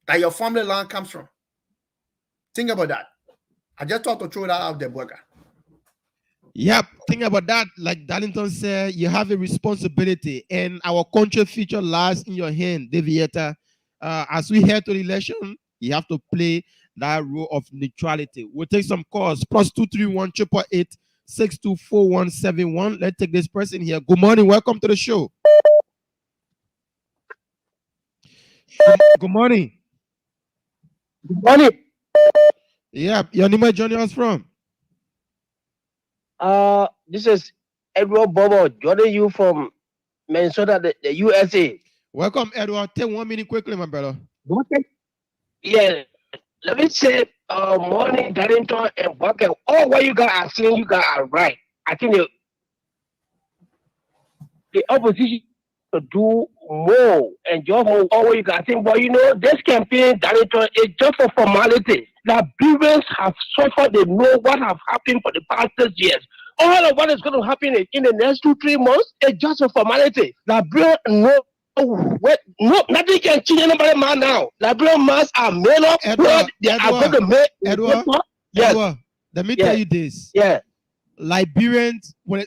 that your family line comes from. Think about that. I just thought to throw that out there, Boga. Yep, think about that. Like Darlington said, you have a responsibility, and our country future lies in your hand, Davieta. As we head to the election, you have to play that role of neutrality. We'll take some calls. +231 888 624171. Let's take this person here. Good morning. Welcome to the show. Good morning. Good morning. Yeah, your name is joining us from? This is Edward Bobo joining you from Minnesota, the USA. Welcome, Edward. Take 1 minute quickly, my brother. Okay. Yeah, let me say, morning, Darlington, and Bucket. All what you guys are saying, you guys are right. I think the opposition to do more and just more. All what you guys think, but you know, this campaign, Darlington, is just a formality. Liberians have suffered. They know what have happened for the past 6 years. All of what is going to happen in the next 2-3 months is just a formality. Liberians know. No, nothing can change anybody man now. Liberian mans are made up. They are going to make. Edward, yes. Edward, let me tell you this. Yeah. Liberians, when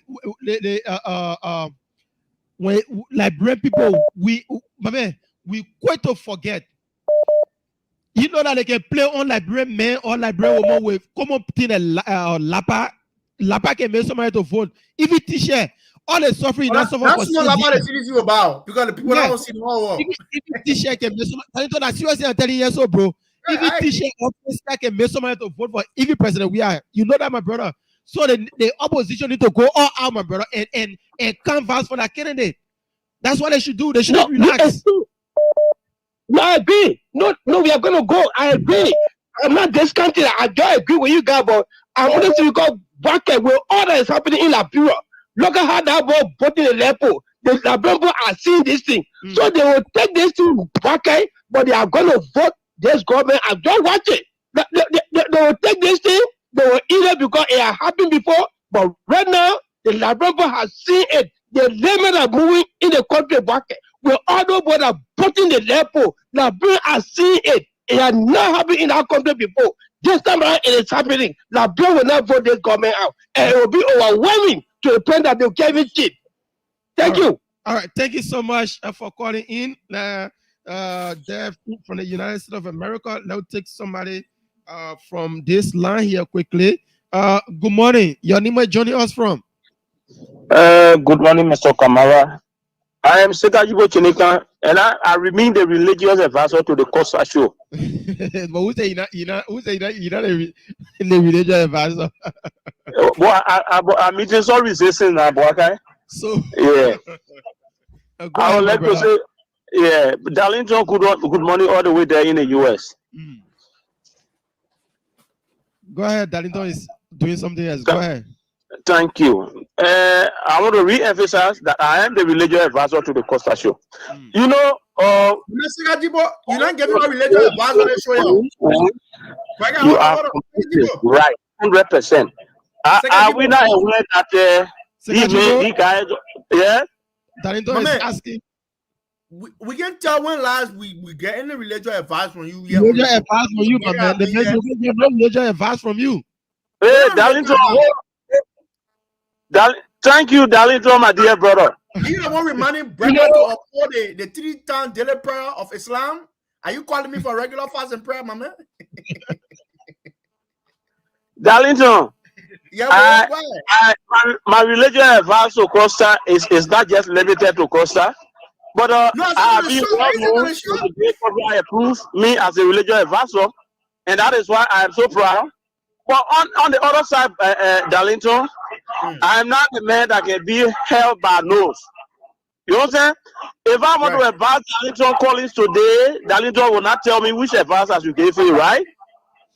Liberian people, we quite to forget. You know that they can play on Liberian men or Liberian women with common thing lapa. Lapa can make somebody to vote. If it t-shirt, all the suffering that's not about the CDC about, because the people don't see the whole world. If it t-shirt can make somebody, seriously, I'm telling you so, bro. If it t-shirt officer can make somebody to vote for every president we are, you know that, my brother. So the opposition need to go all out, my brother, and canvass for that candidate. That's what they should do. They should relax. No, I agree. No, we are going to go. I agree. I'm not discounting. I don't agree with you guys, but I want to see because Bucket with all that is happening in Liberia. Look at how that boy voted in the Lepo. The Liberian people are seeing this thing. So they will take this to Bucket, but they are going to vote this government. I don't watch it. They will take this thing. They will eat it because it has happened before. But right now, the Liberian people have seen it. The lemon are moving in the country Bucket. With all those boys are voting the Lepo. Liberians are seeing it. It has not happened in our country before. This time around, it is happening. Liberia will not vote this government out. And it will be overwhelming to the point that they'll give it cheap. Thank you. All right. Thank you so much for calling in. Dev from the United States of America. Let's take somebody from this line here quickly. Good morning. Your name is joining us from? Good morning, Mr. Kamara. I am Sekajibo Chinika, and I remain the religious advisor to the Costa Show. But who say you're not the religious advisor? Well, I'm meeting some resistance now, okay? So yeah. I would like brother. to say, yeah, Darlington, good morning all the way there in the US. Go ahead, Darlington is doing something else. Go ahead. Thank you. I want to re-emphasize that I am the religious advisor to the Costa Show. You know, you're not getting a religious advisor on the show. You are right, 100%. Are we not aware that he guys, yeah? Darlington is asking. We can tell when last we get any religious advice from you. Religious advice from you, my man. The best we get no religious advice from you. Hey, Darlington. Thank you, Darlington, my dear brother. You don't want reminding brother to uphold the 3-time daily prayer of Islam? Are you calling me for regular fast and prayer, my man? Darlington, yeah, my religious advice to Costa is not just limited to Costa, but I have been well known to the government approve me as a religious advisor, and that is why I am so proud. But on the other side, Darlington, I am not the man that can be held by nose. You know what I'm saying? If I want to advise Darlington Collins today, Darlington will not tell me which advice you gave me, right?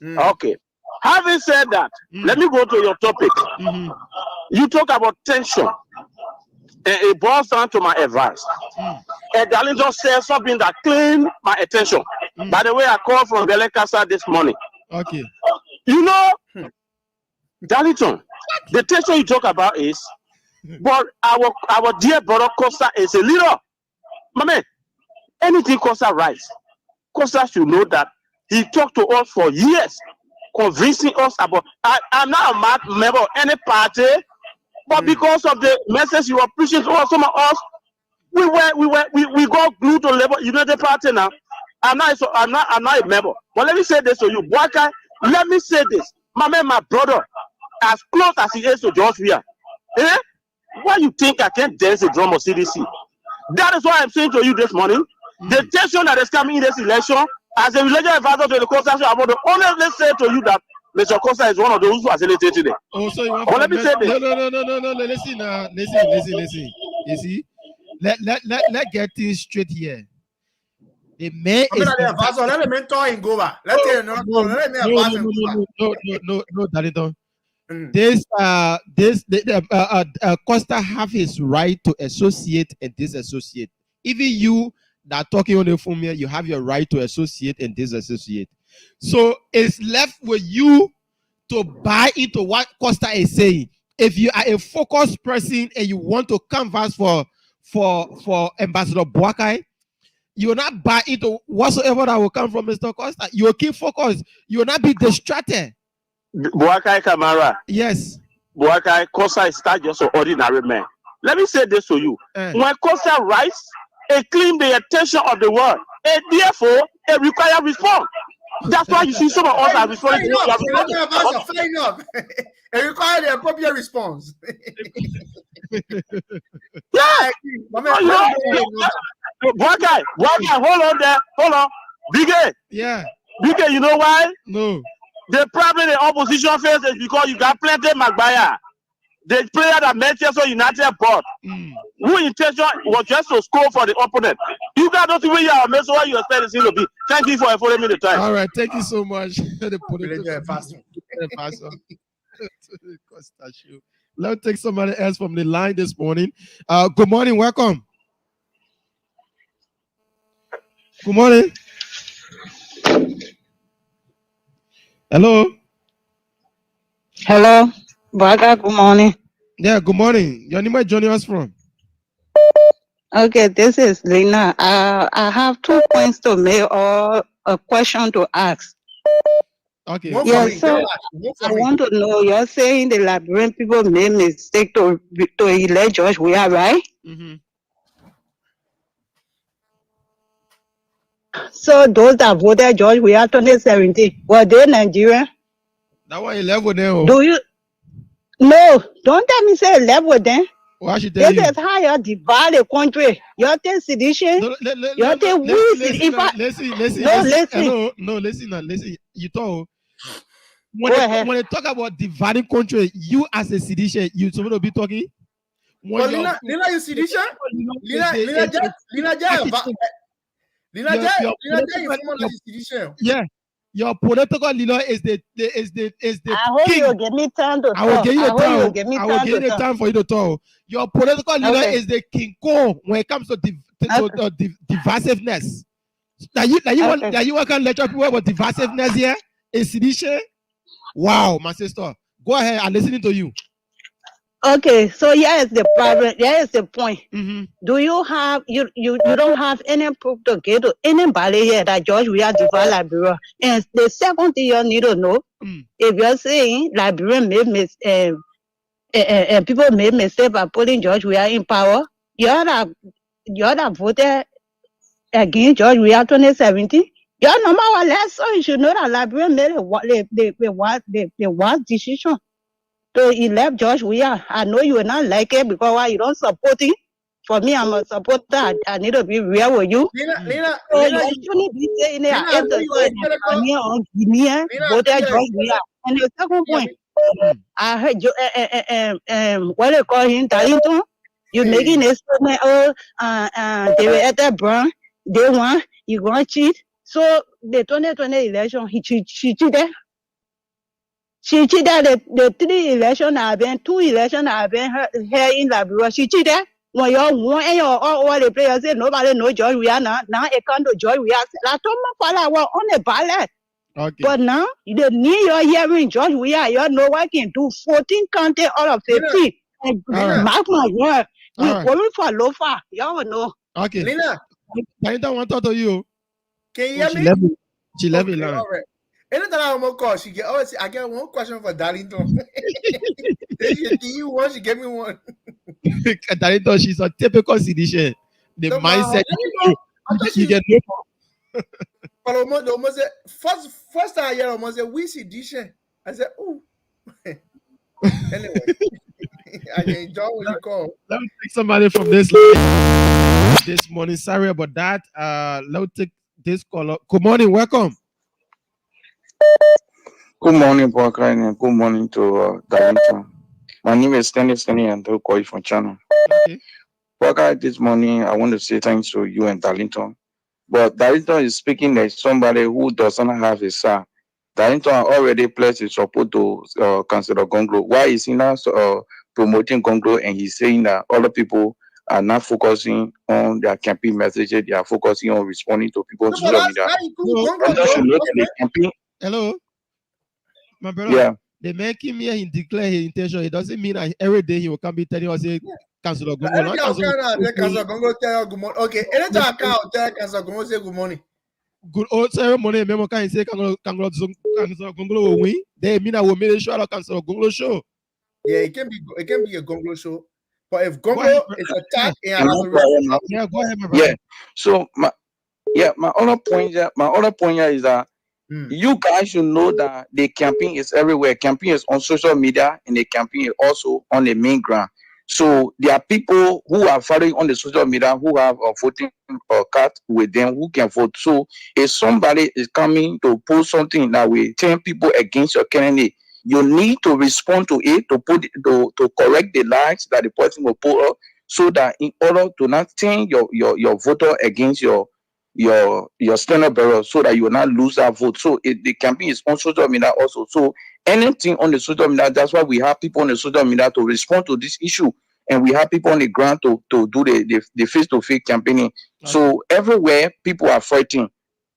Okay. Having said that, let me go to your topic. You talk about tension, and it boils down to my advice. And Darling just said something that claimed my attention. By the way, I called from Belekasa this morning. Okay. You know, Darlington, the tension you talk about is, but our dear brother Costa is a leader. My man, anything Costa writes, Costa should know that he talked to us for years, convincing us about. I'm not a member of any party, but because of the message you were preaching to us, some of us, we got glued to Labour United Party now. I'm not a member. But let me say this to you, Boakai. Let me say this, my man, my brother, as close as he is to George Weah. Why you think I can't dance the drum of CDC? That is why I'm saying to you this morning, the tension that is coming in this election, as a religious advisor to the Costa Show, I want to honestly say to you that Mr. Costa is one of those who facilitated today. Oh, so you want let me say this. No. Listen. You see, let get this straight here. The man is let the mentor in go back. Let no, Darlington. Costa have his right to associate and disassociate. Even you that talking on the phone here, you have your right to associate and disassociate. So it's left with you to buy into what Costa is saying. If you are a focused person and you want to canvass for Ambassador Boakai, you will not buy into whatsoever that will come from Mr. Costa. You will keep focused. You will not be distracted. Boakai Kamara. Yes. Boakai, Costa is not just an ordinary man. Let me say this to you. When Costa writes, it claims the attention of the world. And therefore, it requires response. That's why you see some of us are responding to fair enough. It requires the appropriate response. Yeah. Boakai, hold on. Biggie. Yeah. Biggie, you know why? No. The problem the opposition faces is because you got plenty Maguire. The player that Manchester United bought, who intention was just to score for the opponent. You got those way you are, so what you expect the scene to be. Thank you for following me the time. All right, thank you so much. Let's take somebody else from the line this morning. Good morning, welcome. Good morning. Hello. Hello, Baga, good morning. Yeah, good morning. Your name is joining us from? Okay, this is Lena. I have 2 points to make or a question to ask. Okay. Yes, so I want to know, you're saying the Liberian people made mistake to elect George Weah, right? So those that voted George Weah 2017, were they Nigerian? That one you left with them. Do you? No, don't tell me say left with them. Why should tell you? This is how you divide the country. You take sedition. You take listen. You told when they talk about dividing country, you as a sedition, you supposed to be talking. Lina, you sedition? Yeah. Your political leader is the I hope king. you give me time to talk. I will give you the time for you to talk. Your political leader is the king Kong when it comes to divisiveness. Now you can lecture people about divisiveness here in sedition. Wow, my sister. Go ahead, I'm listening to you. Okay, so here is the problem. Here is the point. Do you have you don't have any proof to give to anybody here that George Weah divide Liberia? And the second thing you need to know, if you're saying Liberian made people made mistake by putting George Weah in power, you're that voted against George Weah 2017. You're no more or less, so you should know that Liberian made the worst decision to elect George Weah. I know you will not like it because why you don't support it. For me, I'm a supporter. I need to be real with you. Lina, you shouldn't be saying that after Guinea voted George Weah. And the second point, I heard you, what they call him, Darlington. You making a statement, they were at that brown, they won, you going to cheat. So the 2020 election, he cheated. She cheated the 3 election have been 2 election have been here in Liberia. She cheated. When you won and all the players say nobody know George we are now. Now it can't do George we are. I told my father was on the ballot. Okay. But now the new year hearing George we are. You know what can do 14 county out of 15. And mark my word. We're going for Lofa. Y'all know. Okay. Lena, Danita want to talk to you. can you hear me? She left me Okay, line. all right. Anytime I'm on call, she get always. I get one question for Darlington. If you want, she gave me one. Danita, she's a typical citizen. The No, mindset. I thought You she. get But almost said first time I hear almost said we see dishes. I said, ooh. Anyway, I enjoy what you call. Let me take somebody from this line this morning. Sorry about that. Let me take this caller. Good morning, welcome. Good morning, Bwaka, and good morning to Darlington. My name is Stanley, and I'll call you from China. Okay. Bwaka, this morning I want to say thanks to you and Darlington. But Darlington is speaking like somebody who doesn't have a son. Darlington already pledged his support to Councillor Gonglo. Why is he now promoting Gonglo and he's saying that other people are not focusing on their campaign messages, they are focusing on responding to people's social media. Hello, my brother. Yeah. The man came here, he declared his intention. It doesn't mean that every day he will come be telling us, Councillor Gongo. Councillor Gongo tell good morning. Okay, anytime I can tell Councillor Gongo say good morning. Good old ceremony, remember can say Councillor Gongo will win. They mean I will make sure that Councillor Gongo show. Yeah, it can be a Gongo show. But if Gongo is attacked, go ahead, my brother. Yeah. So my other point here is that you guys should know that the campaign is everywhere. Campaign is on social media and the campaign is also on the main ground. So there are people who are following on the social media who have a voting card with them who can vote. So if somebody is coming to post something that will turn people against your candidate, you need to respond to it to correct the lies that the person will put up, so that in order to not turn your voter against your standard bearer, so that you will not lose that vote. So the campaign is on social media also. So anything on the social media, that's why we have people on the social media to respond to this issue, and we have people on the ground to do the face-to-face campaigning. Okay. So everywhere people are fighting.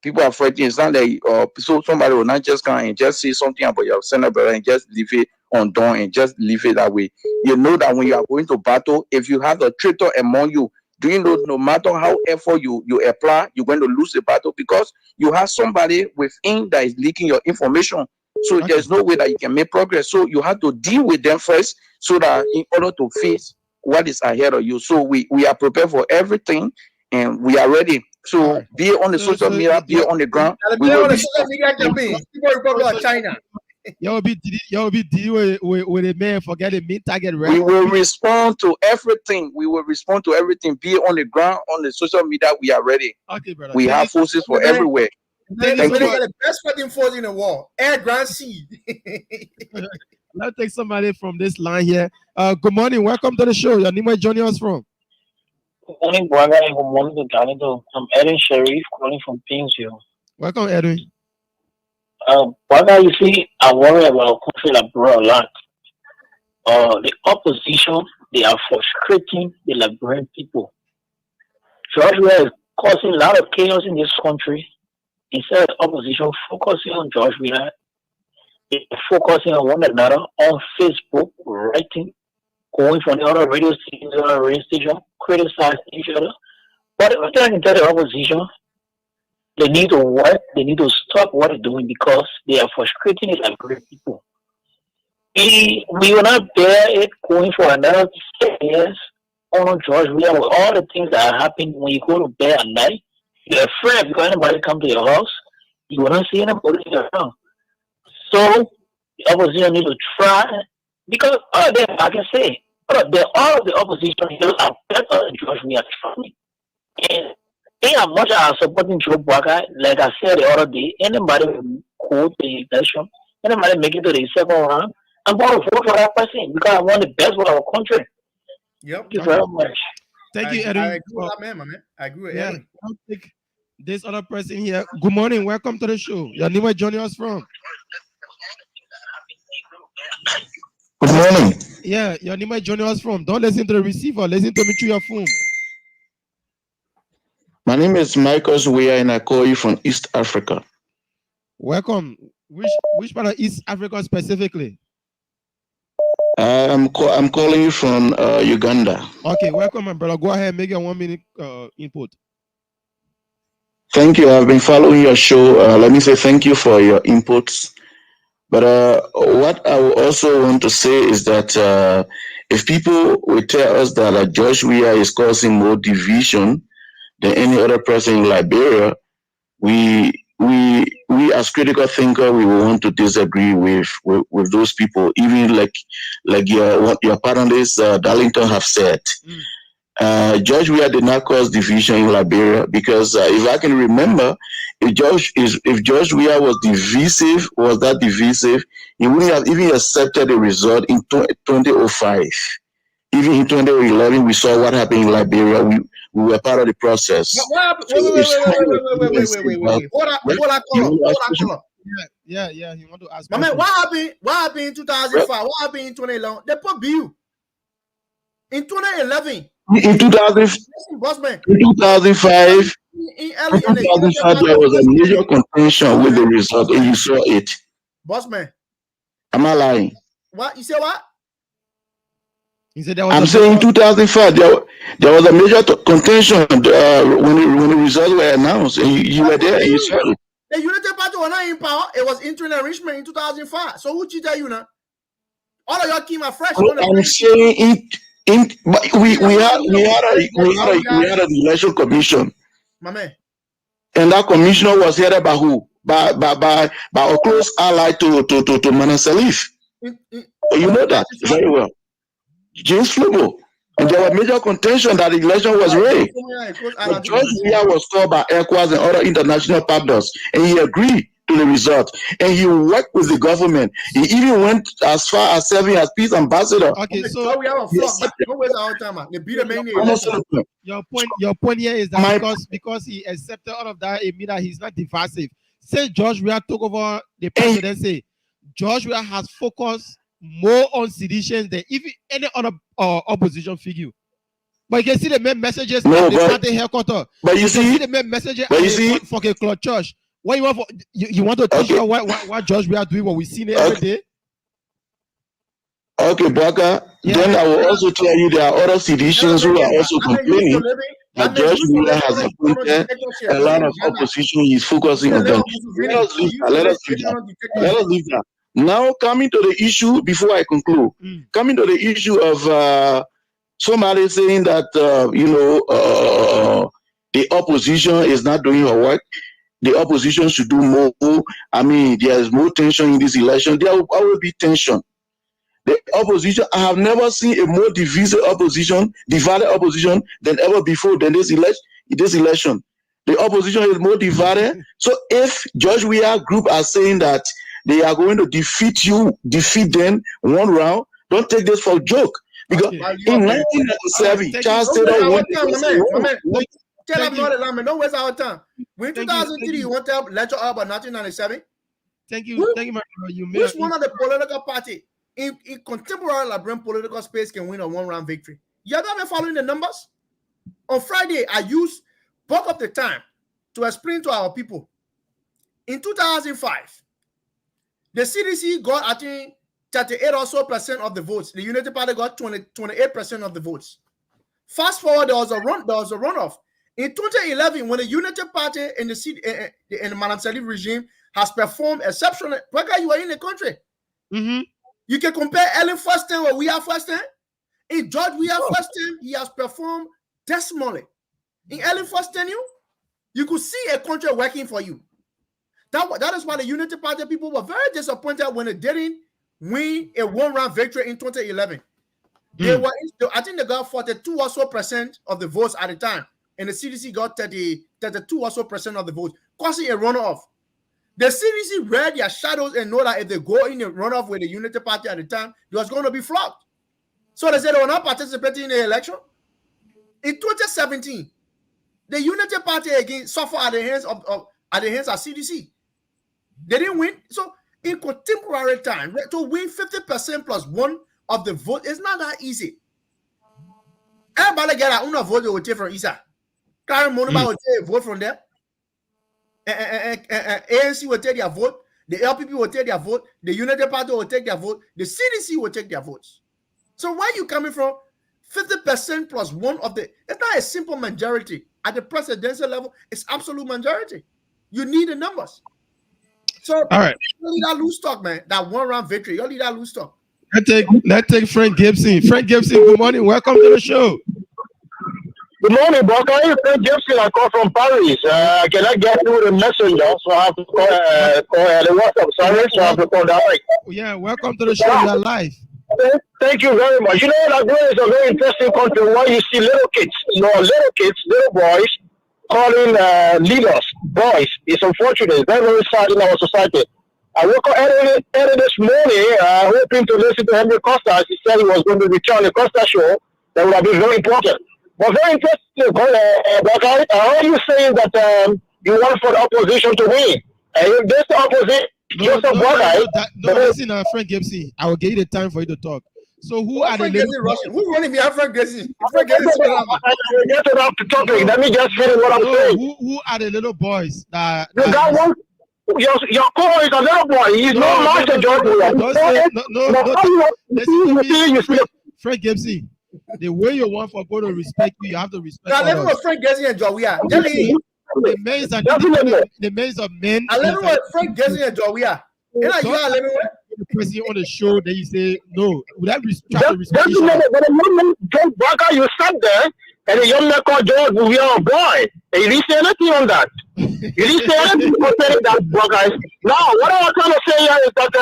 People are fighting. It's not like so somebody will not just come and just say something about your standard bearer and just leave it undone and just leave it that way. You know that when you are going to battle, if you have a traitor among you, do you know no matter how effort you apply, you're going to lose the battle because you have somebody within that is leaking your information. So there's no way that you can make progress. So you have to deal with them first, so that in order to face what is ahead of you. So we are prepared for everything and we are ready. So be it on the social media, be it on the ground. We will be social media campaign. People Republic of China. Y'all be dealing with a man forget the main target, right? We will respond to everything. We will respond to everything. Be it on the ground, on the social media, we are ready. Okay, brother. We have forces for everywhere. Thank you. The best fighting force in the world. Air, ground, sea. Let's take somebody from this line here. Good morning. Welcome to the show. Your name is joining us from? Good morning, brother. Good morning to Darlington. I'm Edwin Sharif calling from Pingsville. Welcome, Edwin. Brother, you see, I worry about a country like Bro a lot. The opposition, they are frustrating the Liberian people. Georgia is causing a lot of chaos in this country. Instead of opposition focusing on Georgia, they're focusing on one another on Facebook, writing, going from the other radio station, criticizing each other. But every time you tell the opposition, they need to work, they need to stop what they're doing because they are frustrating the Liberian people. We will not bear it going for another 6 years on George William with all the things that are happening when you go to bed at night. You're afraid because anybody come to your house, you will not see anybody around. So the opposition need to try, because all of them, I can say, all of the opposition here are better than George William. And in as much as I'm supporting Joe Bwaka, like I said the other day, anybody who go to the election, anybody make it to the second round, I'm going to vote for that person because I want the best for our country. Yep. Thank you very much. Thank you, Edwin. I agree with that man, man. I agree with Edwin. I'll take this other person here. Good morning. Welcome to the show. Your name is joining us from? morning. Yeah, your name is joining us from. Don't listen to the receiver. Listen to me through your phone. My name is Michael Weah, and I call you from East Africa. Welcome. Which part of East Africa specifically? I'm calling you from Uganda. Okay, welcome, my brother. Go ahead, make a 1 minute input. Thank you. I've been following your show. Let me say thank you for your inputs. But what I will also want to say is that if people will tell us that George Weah is causing more division than any other person in Liberia, we as critical thinker, we will want to disagree with those people, even like your panelists Darlington have said. George Weah did not cause division in Liberia because if I can remember, if George Weah was that divisive, he wouldn't have even accepted the result in 2005. Even in 2011, we saw what happened in Liberia. We were part of the process. Wait. Hold on. Yeah. You want to ask? My man, what happened in 2005? What happened in 2011? They put BU in 2011. In 2005, there was a major contention with the result, and you saw it. Bossman. Am I lying? What? You say what? He said I'm saying in 2005, there was a major contention when the results were announced, and you were there and you saw it. The United Party was not in power. It was interim enrichment in 2005. So who cheated you now? All of y'all came out fresh. I'm saying we had an election commission. My man. And that commissioner was headed by who? By a close ally to Mana Salif. You know that very well. James Flobo. And there was major contention that the election was rigged. But George Weah was called by ECOWAS and other international partners, and he agreed to the result. And he worked with the government. He even went as far as serving as peace ambassador. Okay, so we have a flop. Don't waste our time. They beat the main election. Your point here is that because he accepted all of that, it means that he's not divisive. Since George Weah took over the presidency, George Weah has focused more on sedition than even any other opposition figure. But you can see the main messages at the party headquarters. But you see the main messages at the fucking club church. What you want for you want to teach us what George Weah doing? What we seen it every day. Okay, Baka. Yeah. Then I will also tell you there are other seditions who are also complaining that George Weah has appointed a lot of opposition. He's focusing on them. Let us leave that. Now, coming to the issue, before I conclude, coming to the issue of somebody saying that, the opposition is not doing her work. The opposition should do more. I mean, there is more tension in this election. There will always be tension. The opposition, I have never seen a more divided opposition than ever before than this election. The opposition is more divided. So if George Weah group are saying that they are going to defeat them one round, don't take this for a joke. Because in 1997, Charles Taylor won. Don't waste our time. When 2003, you want to lecture about 1997? Thank you, my brother. Which one of the political party in contemporary Liberian political space can win a one-round victory? You have been following the numbers? On Friday, I used bulk of the time to explain to our people. In 2005, the CDC got, I think, 38% or so of the votes. The United Party got 28% of the votes. Fast forward, there was a runoff. In 2011, when the United Party and the Madam Salif regime has performed exceptionally, where you are in the country. You can compare Ellen first time where we are first time. In George Weah first time, he has performed dismally. In Ellen first tenure, you could see a country working for you. That is why the Unity Party people were very disappointed when they didn't win a one-round victory in 2011. I think they got 42% or so of the votes at the time, and the CDC got 32% or so of the votes, causing a runoff. The CDC read their shadows and know that if they go in a runoff with the Unity Party at the time, it was going to be flopped. So they said they were not participating in the election. In 2017, the Unity Party again suffered at the hands of CDC. They didn't win. So in contemporary time, to win 50% plus one of the vote. It's not that easy. Everybody get a una vote will take from Isa. Karen Monuba will take a vote from them. ANC will take their vote. The LPP will take their vote. The United Party will take their vote. The CDC will take their votes. So where are you coming from? 50% plus one of the. It's not a simple majority at the presidential level. It's absolute majority. You need the numbers. So all right, you need that loose talk, man. That one round victory. You need that loose talk. Let's take Frank Gibson. Frank Gibson, good morning. Welcome to the show. Good morning, Brock. I'm Frank Gibson. I call from Paris. Can I get through the messenger? So I have to call the WhatsApp. Sorry, so I have to call direct. Yeah, welcome to the show. You are live. Thank you very much. You know, Liberia is a very interesting country where you see little kids, little boys calling leaders boys. It's unfortunate. It's very, very sad in our society. I woke up early this morning, hoping to listen to Henry Costa. He said he was going to return on the Costa Show. That would have been very important. But very interesting, but I heard you saying that you want for the opposition to win. And if this opposition, listen, Frank Gibson, I will give you the time for you to talk. So who are the Who's running behind Frank Gibson? Frank Gibson. Get it off the topic. Let me just finish what I'm saying. Who are the little boys that? Your core is a little boy. He's no master George. Listen, Frank Gibson. The way you want for God to respect you, you have to respect. Now, let me know Frank Gibson and Joey. The men of men. I let me know Frank Gibson and Joey. The person on the show, then you say no. Would that try to respect you? John Barker, you sat there, and the young man called George, we are a boy. And you didn't say anything on that. You didn't say anything concerning that, Barker. Now, what I was trying to say here is that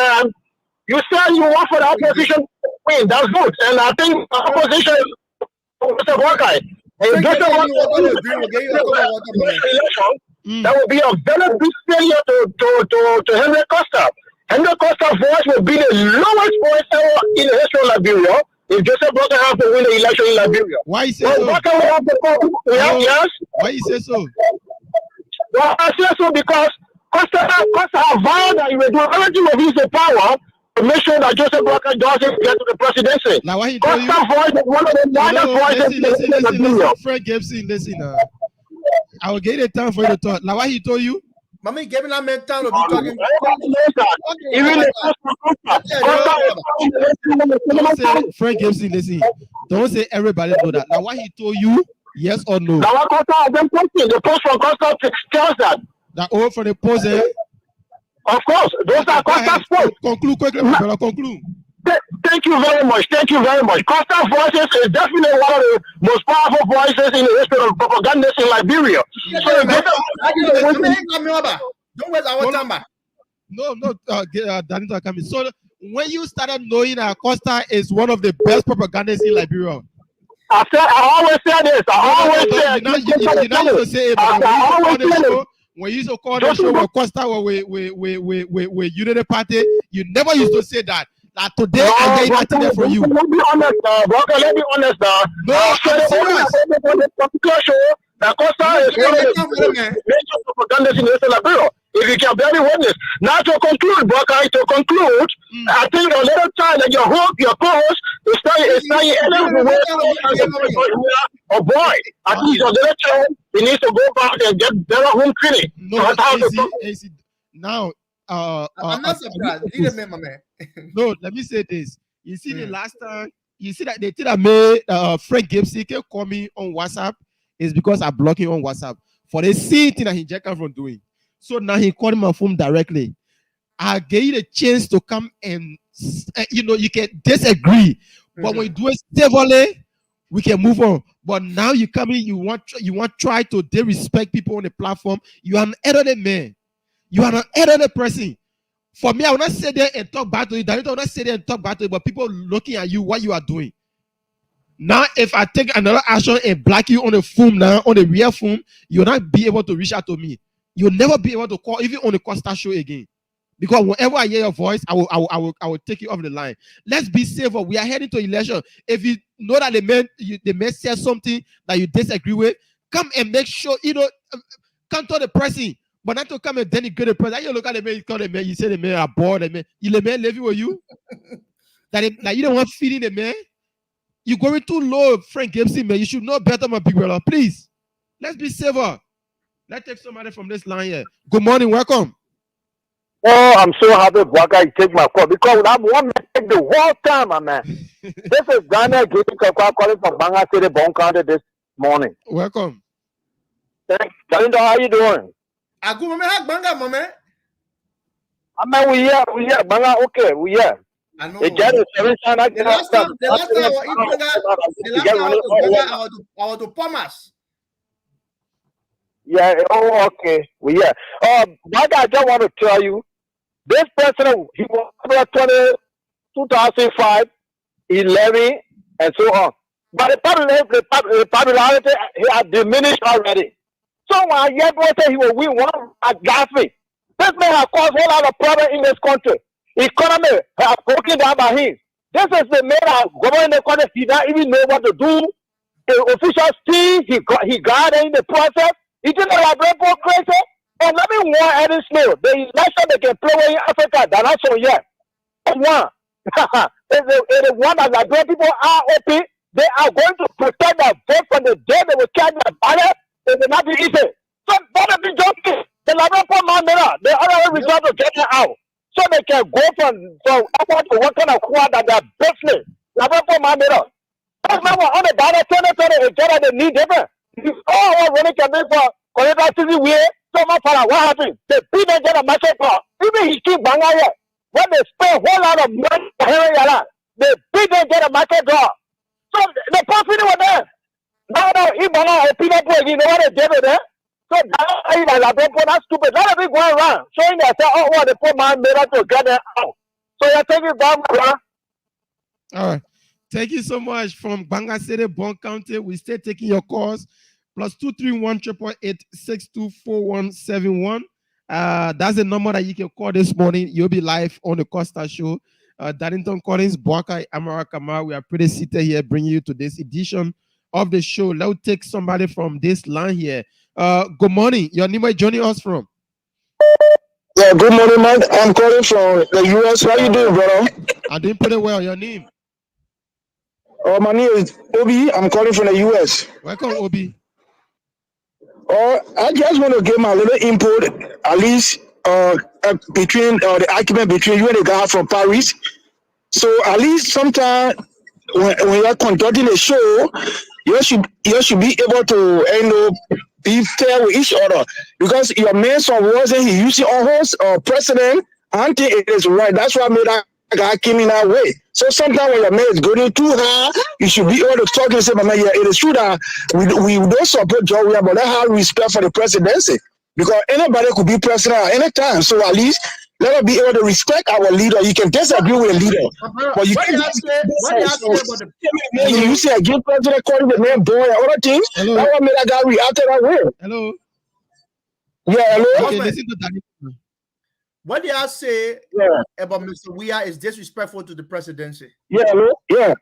you said you want for the opposition to win. That's good. And I think the opposition is Mr. Barker. And that would be a very big failure to Henry Costa. Henry Costa's voice will be the lowest voice ever in the history of Liberia if Joseph Barker has to win the election in Liberia. Why you say so? Yes? Why you say so? Well, I say so because Costa have vowed that he will do everything within his power to make sure that Joseph Barker doesn't get to the presidency. Now, why he told you? Costa's voice is one of the loudest voices in Liberia. Frank Gibson, listen. I will give you the time for you to talk. Now, why he told you? Mommy gave me that man time to be talking. Don't say Frank Gibson, listen. Don't say everybody know that. Now, why he told you? Yes or no? Now, the post from Costa tells that. That all from the post, eh? Of course, those are Costa's posts. Conclude quickly, my brother. Conclude. Thank you very much. Thank you very much. Costa's voices is definitely one of the most powerful voices in the history of propaganda in Liberia. Don't waste our time. No, Danito coming. So when you started knowing that Costa is one of the best propagandists in Liberia, I always say this. I always say it. When you used to call the show with Costa or with Unity Party, you never used to say that. Like today, I get nothing there for you. Let me be honest, Broker. Let me be honest. No, I'm serious. The Costa is one of the major propagandists in the Liberia. If you can barely witness. Now to conclude, Broker, I think a little time that your co-host is saying oh boy, at least a little time he needs to go back and get better home cleaning. No, now I'm not surprised. No, let me say this. You see the last time, you see that they did made Frank Gibson can call me on WhatsApp is because I block him on WhatsApp for the same thing that he just come from doing. So now he called my phone directly. I gave you the chance to come and you can disagree, but when you do it civilly, we can move on. But now you come in, you want try to disrespect people on the platform. You are an elderly man. You are an elderly person. For me, I will not sit there and talk back to you. I will not sit there and talk back to you, but people looking at you, what you are doing. Now, if I take another action and block you on the phone now, on the real phone, you'll not be able to reach out to me. You'll never be able to call, even on the Costa Show again. Because whenever I hear your voice, I will take you off the line. Let's be safe. We are heading to election. If you know that the man says something that you disagree with, come and make sure, come to the person. But not to come and denigrate the person. You look at the man, you call the man, you say the man are bored, the man leave you with you. that you don't want feeding the man. You're going too low, Frank Gibson, man. You should know better, my big brother. Please, let's be safer. Let's take somebody from this line here. Good morning, welcome. Oh, I'm so happy Bwaka you take my call because I'm one mistake the whole time, my man. This is Ghana giving calling from Banga City, Bon County this morning. Welcome. Thanks. Galindo, how you doing? I go, man, Banga, my man. I mean, we here, Banga, okay, we here. I know. The last time I was to Palmas. Yeah, oh, okay. We here. But I just want to tell you, this president, he was 2005, 11, and so on. But the popularity has diminished already. So when I yet say he will win one at Gaffney, this man has caused a whole lot of problems in this country. Economy has broken down by him. This is the man that governing the country. He doesn't even know what to do. The officials team, he got in the process. He did not have rainbow crazy. And let me warn Eddie Snow, the election they can play in Africa, they're not so yet. One. It is one that Liberian people are open. They are going to protect their vote from the day they will carry their ballot. It will not be easy. So that be joking. The Liberian poor man, they already resort to get it out. So they can go from effort to what kind of quad that their business. Liberian poor man, that's not what on the ballot, 2020, it's just they need different. Oh, what really can be for Colorado City way? So much for what happened? The people get a market for. Even he keep banging here. When they spend a whole lot of money for hearing yala, the people get a market draw. So the profit was there. Now, he bang a people, you know what they did with it? So that's stupid. Let them go around showing that, oh, what the poor man made up to get it out. So you're taking down, brother. All right. Thank you so much from Banga City, Bon County. We stay taking your calls. +231 888 624171. That's the number that you can call this morning. You'll be live on the Costa Show. Darrington Collins, Bwaka, Amara Kama. We are pretty seated here, bringing you to this edition of the show. Let's take somebody from this line here. Good morning. Your name is joining us from? Yeah, good morning, Mike. I'm calling from the US. How you doing, brother? I'm doing pretty well. Your name? My name is Obi. I'm calling from the US. Welcome, Obi. I just want to give my little input, at least between the argument between you and the guy from Paris. So at least sometimes when you're conducting a show, you should be able to be fair with each other, because your man son wasn't he using on host or president. I don't think it is right. That's why I made that guy came in that way. So sometimes when your man is going too high, you should be able to talk and say, "Man, yeah, it is true that we don't support Georgia, but let's have respect for the presidency, because anybody could be president at any time. So at least let us be able to respect our leader. You can disagree with a leader, but you can't. You say against president calling the man boy and other things. Hello. That's what made that guy react that way. Hello. Yeah, hello. Okay, listen to that. What did I say about Mr. Weah is disrespectful to the presidency? Yeah, hello. Yeah.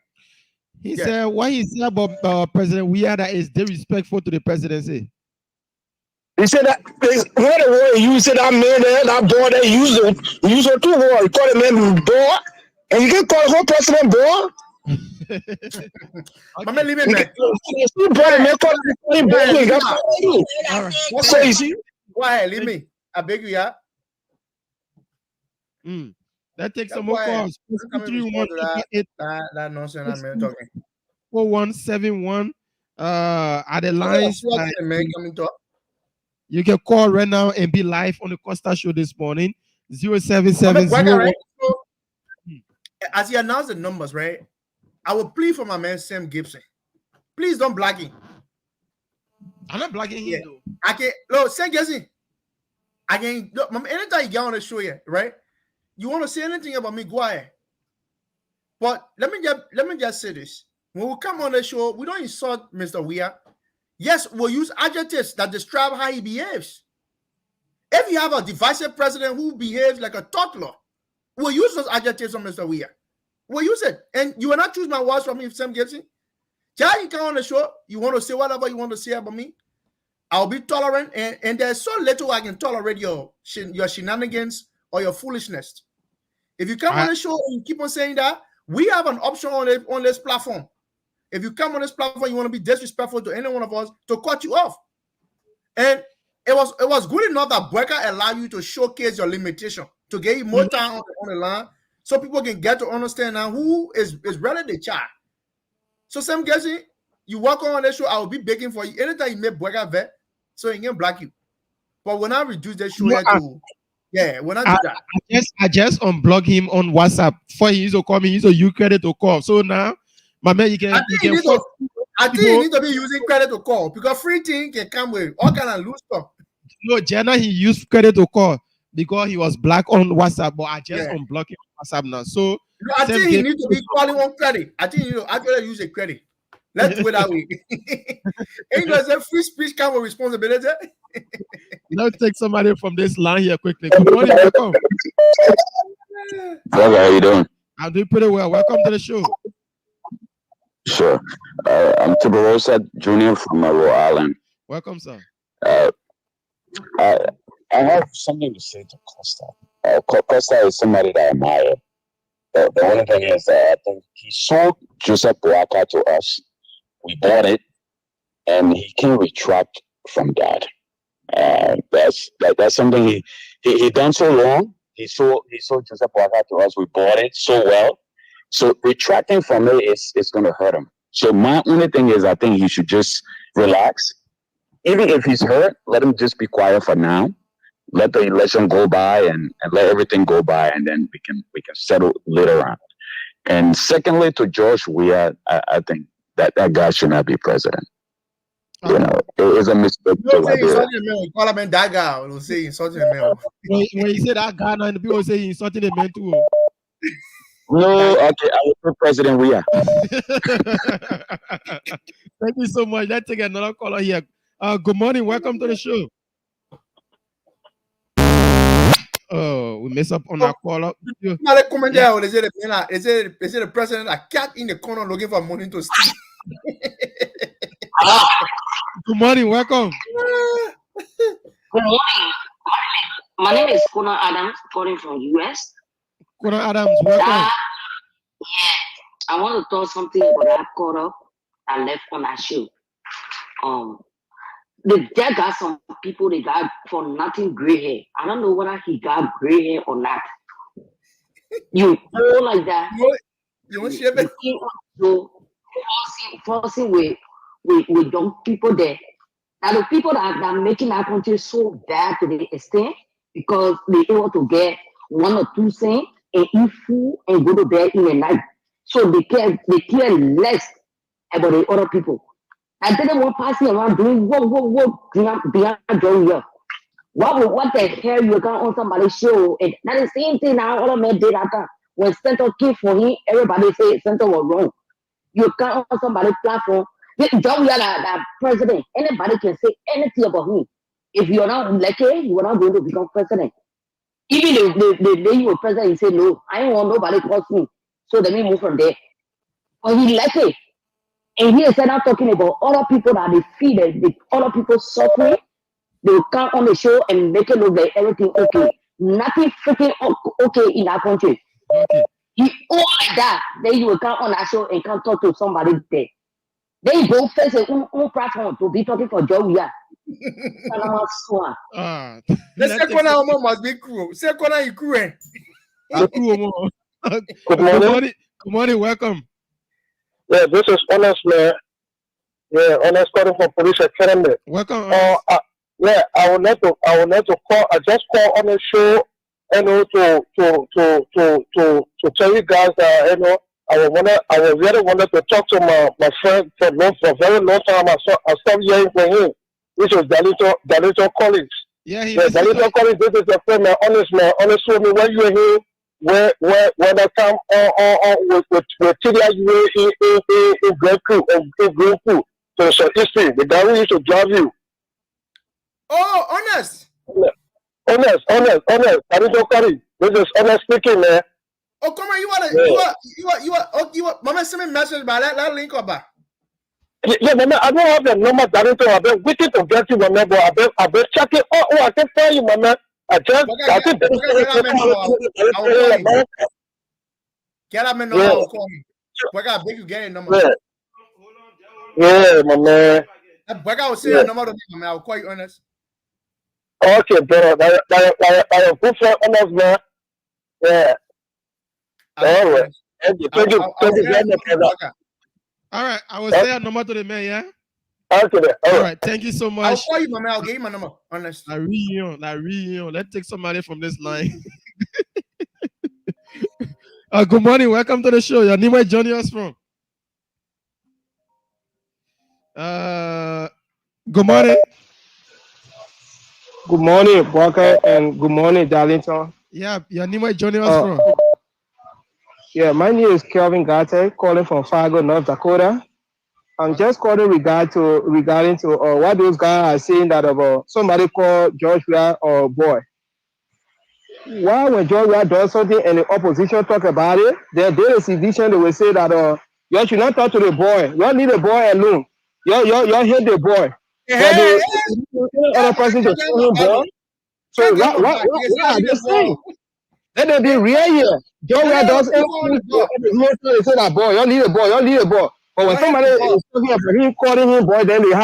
He said, what he said about President Weah that is disrespectful to the presidency. He said that what the word you said that man there, that boy that use it too boy. You call the man boy, and you can call the whole president boy. I'm gonna leave it back. That's so easy. Go ahead, leave me. I beg you, yeah. That takes some more calls. That nonsense I'm talking. 4171 at the lines. You can call right now and be live on the Costa Show this morning. 0770. As he announced the numbers, right? I will plead for my man Sam Gibson. Please don't block him. I'm not blocking him though. I can look, Sam Gibson. I can look, anytime you get on the show here, right? You want to say anything about me, go ahead. But let me just say this. When we come on the show, we don't insult Mr. Weah. Yes, we'll use adjectives that describe how he behaves. If you have a divisive president who behaves like a toddler, we'll use those adjectives on Mr. Weah. We'll use it. And you will not choose my words from me if Sam Gibson. Yeah, you come on the show, you want to say whatever you want to say about me. I'll be tolerant, and there's so little I can tolerate your shenanigans or your foolishness. If you come on the show and you keep on saying that, We have an option on this platform. If you come on this platform, you want to be disrespectful to any one of us, to cut you off. And it was good enough that Breaker allowed you to showcase your limitation, to get you more time on the line, so people can get to understand now who is really the child. So Sam guessing, you walk on the show, I will be begging for you. Anytime you make Breaker vet, so he can block you. But when I reduce the show here to when I do that. I just unblock him on WhatsApp. For he used to call me, he used to use credit to call. So now, my man, you can I think you need to be using credit to call, because free thing can come with all kind of loose stuff. No, Jenna, he used credit to call because he was black on WhatsApp, but I just unblock him on WhatsApp now. So I think he need to be calling on credit. I think you know actually use a credit. Let's do it that way. Ain't there free speech come with responsibility? Let's take somebody from this line here quickly. Good morning, welcome. Brother, how you doing? I'm doing pretty well. Welcome to the show. Sure. I'm Tiberosa Jr. from Rhode Island. Welcome, sir. I have something to say to Costa. Costa is somebody that I admire. The only thing is that I think he sold Joseph Boakai to us. We bought it, and he can't retract from that. That's something he done so long. He sold Joseph Boakai to us. We bought it so well. So retracting from it is going to hurt him. So my only thing is, I think he should just relax. Even if he's hurt, let him just be quiet for now. Let the election go by and let everything go by, and then we can settle later on. And secondly, to George Weah, I think that guy should not be president. You know, it is a mistake. You say insulting the man, call him that guy. We'll say insulting the man. When you say that guy, now the people say insulting the man too. No, okay, I will put President Weah. Thank you so much. Let's take another caller here. Good morning. Welcome to the show. Oh, we mess up on our caller. Is it the president that cat in the corner looking for money to steal? Good morning. Welcome. Good morning. My name is Kuna Adams, calling from US. Kuna Adams, welcome. I want to talk something about that caught up and left on that show. There got some people they got for nothing gray hair. I don't know whether he got gray hair or not. You go like that. You want to so forcing with young people there. Now the people that are making our country so bad to the extent because they able to get 1 or 2 cents and eat food and go to bed in the night. So they care less about the other people. I didn't want passing around doing what beyond doing here. What the hell you got on somebody's show? And that's the same thing now all of men did after. When Center came for him, everybody said Center was wrong. You got on somebody's platform. John, we are the president. Anybody can say anything about him. If you're not lucky, you are not going to become president. Even the day you were president, he said, no, I don't want nobody to me. So let me move from there. But he lucky. And he said, I'm talking about other people that they feed, the other people suffering. They will come on the show and make it look like everything okay. Nothing freaking okay in our country. Okay. He all like that. Then you will come on that show and come talk to somebody there. Then you go face a own platform to be talking for Joe. Yeah. The second one must be cruel. Second one is cruel. Good morning. Good morning. Welcome. Yeah, this is Honest, man. Yeah, Honest calling from Police Academy. Welcome. Yeah, I would like to call. I just call on the show, you know, to tell you guys that, you know, I really wanted to talk to my friend for a very long time. I stopped hearing from him, which was Dalito Collins. Yeah, Dalito Collins. This is a friend, man. Honest with me. When you are here, when I come on with TDI in Green Crew, to the Southeastern, the guy who used to drive you. Oh, Honest. Honest. Dalito Collins. This is Honest speaking, man. Oh, come on, you want Mama send me message by that link or back. Yeah, man, I don't have the number Dalito. I've been waiting to get you, man, but I've been checking. Oh, I can tell you, man. I think Get that man number. Yeah. I'll call him. Boy, I beg you get a number. Yeah. Yeah, my man. Boy, I will say Yeah. a number to me, man. I'll call you honest. Okay, brother. That good for honest, man. Yeah. All right. Thank you. Thank you. Thank you very much, brother. All right, I will say a number to the man, yeah? Okay, then. All right, thank you so much. I'll call you, my man. I'll give you my number. Honest. La Rion. Let's take somebody from this line. Good morning. Welcome to the show. Your name, where joining us from? Good morning. Good morning, Walker, and good morning, Darlington. Yeah, your name, where joining us from? Yeah, my name is Kelvin Garte, calling from Fargo, North Dakota. I'm just calling regarding to what those guys are saying that about somebody called George Weah or boy. Why when George Weah does something and the opposition talk about it, then there is a division they will say that you should not talk to the boy. You leave the boy alone. You hate the boy. But the other person to tell him boy. So what are they saying? Let them be real here. George Weah does anything to say that boy, you leave the boy. But when somebody is talking about him, calling him boy, then they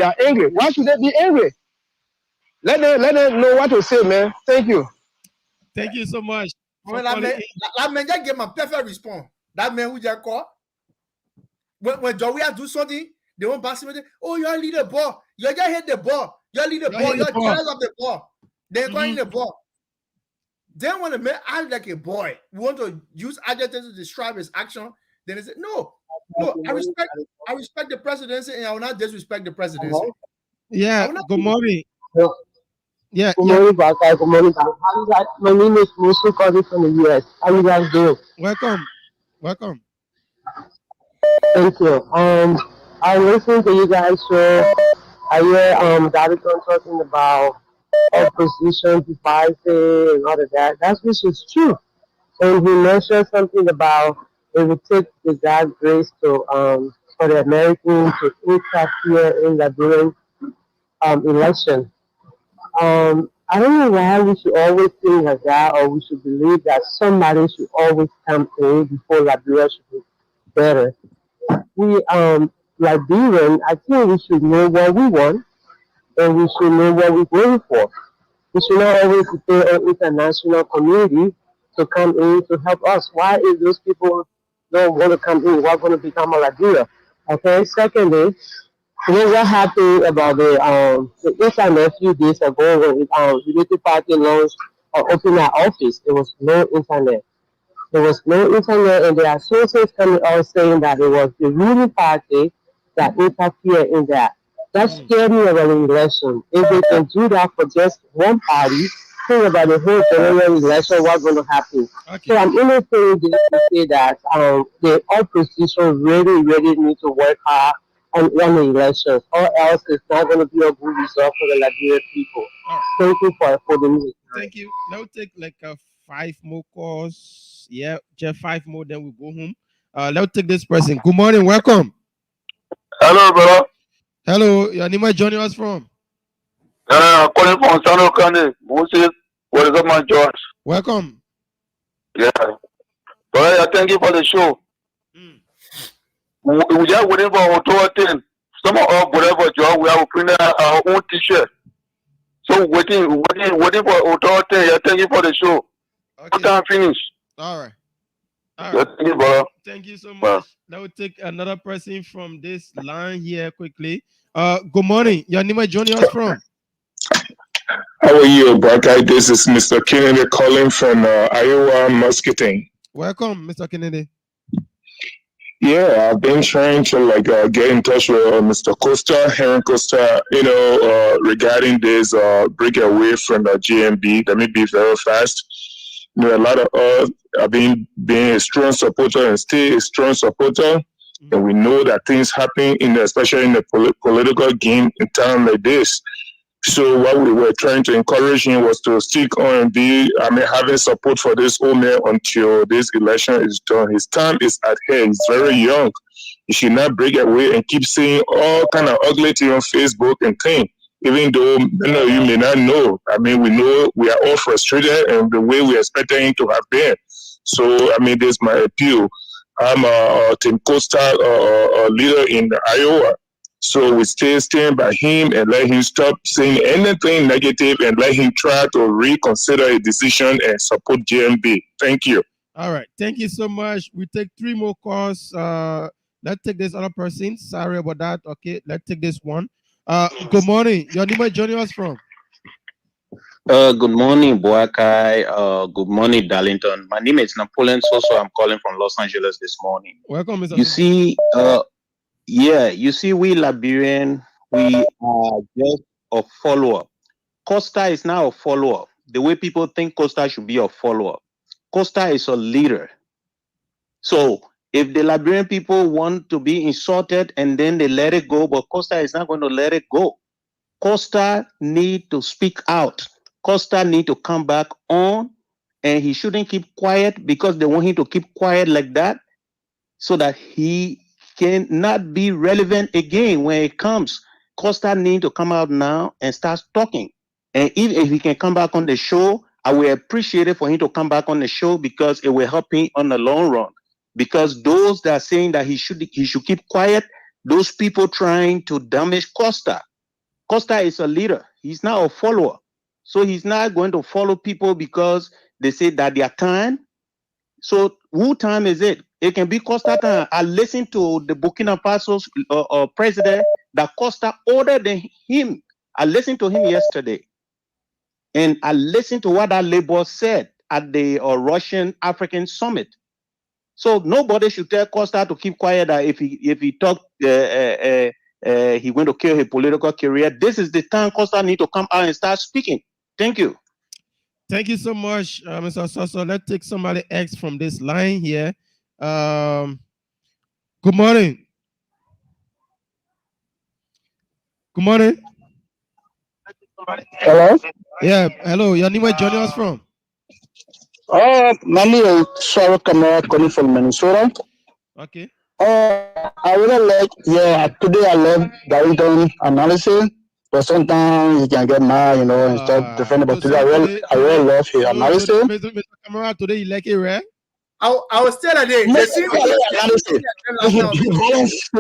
are angry. Why should they be angry? Let them know what to say, man. Thank you. Thank you so much. That man just gave my perfect response. That man who just called. When George Weah do something, they won't pass him. Oh, you lead the ball. You just hit the ball. You lead the ball. You're jealous of the ball. They're calling the ball. Then when a man act like a boy, we want to use adjectives to describe his action. Then they say, no, I respect the presidency, and I will not disrespect the presidency. Yeah, good morning. Yeah, good morning, Baka. Good morning, Baka. How you guys? My name is Musu calling from the US. How you guys doing? Welcome. Thank you. I listen to you guys show. I hear Davidson talking about opposition devices and all of that. That's which is true. And he mentioned something about it would take the God's grace to for the Americans to interfere in the during election. I don't know why we should always think like that, or we should believe that somebody should always come in before Liberia should be better. We Liberian, I think we should know what we want, and we should know what we're going for. We should not always depend on international community to come in to help us. Why is those people don't want to come in? What's going to become a Liberia? Okay. Secondly, you know what happened about the internet a few days ago when Unity Party launched or opened our office? There was no internet. And there are sources coming out saying that it was the ruling party that interfered in that. That scared me about the election. If they can do that for just one party, think about the whole general election, what's going to happen. Okay. So I'm only saying this to say that the opposition really need to work hard on the elections, or else it's not going to be a good result for the Liberian people. Thank you for the news. Thank you. Now take like 5 more calls. Yeah, just 5 more, then we go home. Let's take this person. Good morning, welcome. Hello, brother. Hello, your name is joining us from? Calling from San County. Moses, what is up, my George? Welcome. Yeah. Brother, thank you for the show. We just waiting for our tour thing. Some of us, whatever job, we have printed our own t-shirt. So waiting for our tour thing. Yeah, thank you for the show. Okay. I can't finish. All right. Yeah, thank you, brother. Thank you so much. Now we'll take another person from this line here quickly. Good morning. Your name is joining us from? How are you, Barkai? This is Mr. Kennedy calling from Iowa, Muscatine. Welcome, Mr. Kennedy. Yeah, I've been trying to get in touch with Mr. Costa, Henry Costa, regarding this breakaway from the GMB. Let me be very fast. A lot of us have been a strong supporter and still a strong supporter. And we know that things happen, especially in the political game in time like this. So what we were trying to encourage him was to stick on and having support for this old man until this election is done. His time is at hand. He's very young. He should not break away and keep saying all kind of ugly things on Facebook and things. Even though many of you may not know. We know we are all frustrated and the way we expected him to have been. So, I mean, there's my appeal. I'm a Team Costa leader in Iowa. So we stand by him and let him stop saying anything negative and let him try to reconsider his decision and support GMB. Thank you. All right. Thank you so much. We take 3 more calls. Let's take this other person. Sorry about that. Okay, let's take this one. Good morning. Your name is joining us from? Good morning, Boakai. Good morning, Darlington. My name is Napoleon Soso. I'm calling from Los Angeles this morning. Welcome, Mr. You see, you see, we Liberian, we are just a follower. Costa is now a follower. The way people think Costa should be a follower. Costa is a leader. So if the Liberian people want to be insulted and then they let it go, but Costa is not going to let it go. Costa need to speak out. Costa need to come back on, and he shouldn't keep quiet because they want him to keep quiet like that so that he cannot be relevant again when it comes. Costa need to come out now and start talking. And if he can come back on the show, I will appreciate it for him to come back on the show because it will help him on the long run. Because those that are saying that he should keep quiet, those people trying to damage Costa. Costa is a leader. He's not a follower. So he's not going to follow people because they say that they are time. So who time is it? It can be Costa time. I listened to the Burkina Faso's president that Costa ordered him. I listened to him yesterday. And I listened to what that labor said at the Russian African summit. So nobody should tell Costa to keep quiet that if he talk he's going to kill his political career. This is the time Costa need to come out and start speaking. Thank you. Thank you so much, Mr. Soso. Let's take somebody else from this line here. Good morning. Good morning. Hello? Yeah, hello. Your name is joining us from? My name is Sarah Kamara calling from Minnesota. Okay. I really like, today I love Darlington analysis, but sometimes you can get mad, and stuff different. But today I really love his analysis. Mr. Kamara, today you like it, right? I was telling you,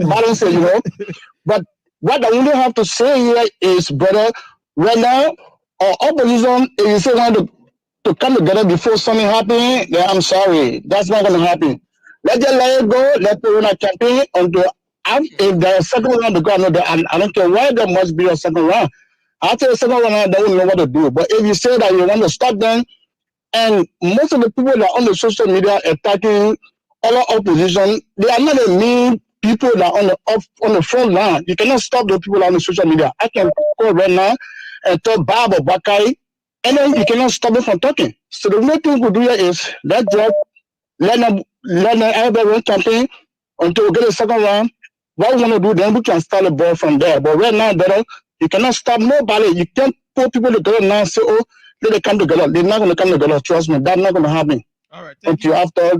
balance, But what I only have to say here is, brother, right now, our opposition, if you say want to come together before something happens, then I'm sorry. That's not going to happen. Let's just let it go. Let the winner campaign until if there's a second round to go, I don't care why there must be a second round. After the second round, I don't know what to do. But if you say that you want to stop them, and most of the people that are on the social media attacking all opposition, they are not the mean people that are on the front line. You cannot stop the people on the social media. I can go right now and talk Bob or Bakai, and then you cannot stop them from talking. So the only thing we do here is let them everybody campaign until we get a second round. What we want to do, then we can start the ball from there. But right now, brother, you cannot stop nobody. You can't put people together now and say, oh, let them come together. They're not going to come together. Trust me, that's not going to happen. All right. Thank you. After.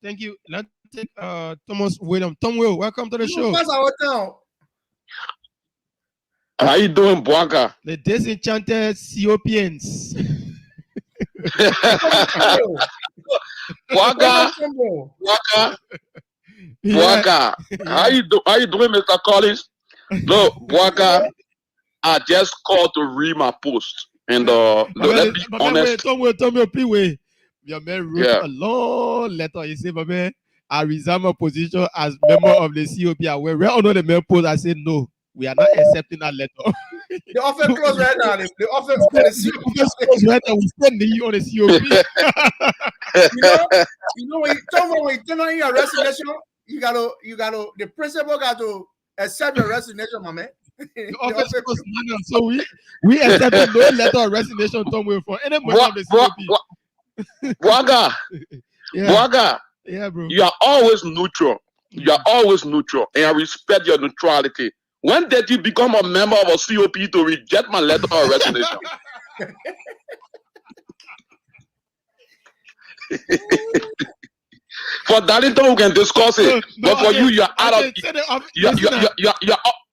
Thank you. Let's take Thomas William. Tom Will, welcome to the show. How you doing, Boakai? The disenchanted Ethiopians. Boakai. How you doing, Mr. Collins? Look, Boakai, I just called to read my post. And let's be honest. Tom Will, please wait. Your man wrote a long letter. He said, my man, I resign my position as member of the COP. We're on the mail post. I said, no, we are not accepting that letter. The offer closed right now. The offer closed right now. We send you on the COP. you know when you turn on your resignation, you gotta the principal got to accept your resignation, my man. The offer closed now. So we accepted no letter of resignation, Tom Will, from any member of the COP. Boakai, yeah, bro. You are always neutral. You are always neutral, and I respect your neutrality. When did you become a member of a COP to reject my letter of resignation? For Darlington, we can discuss it. But for you, you're out of.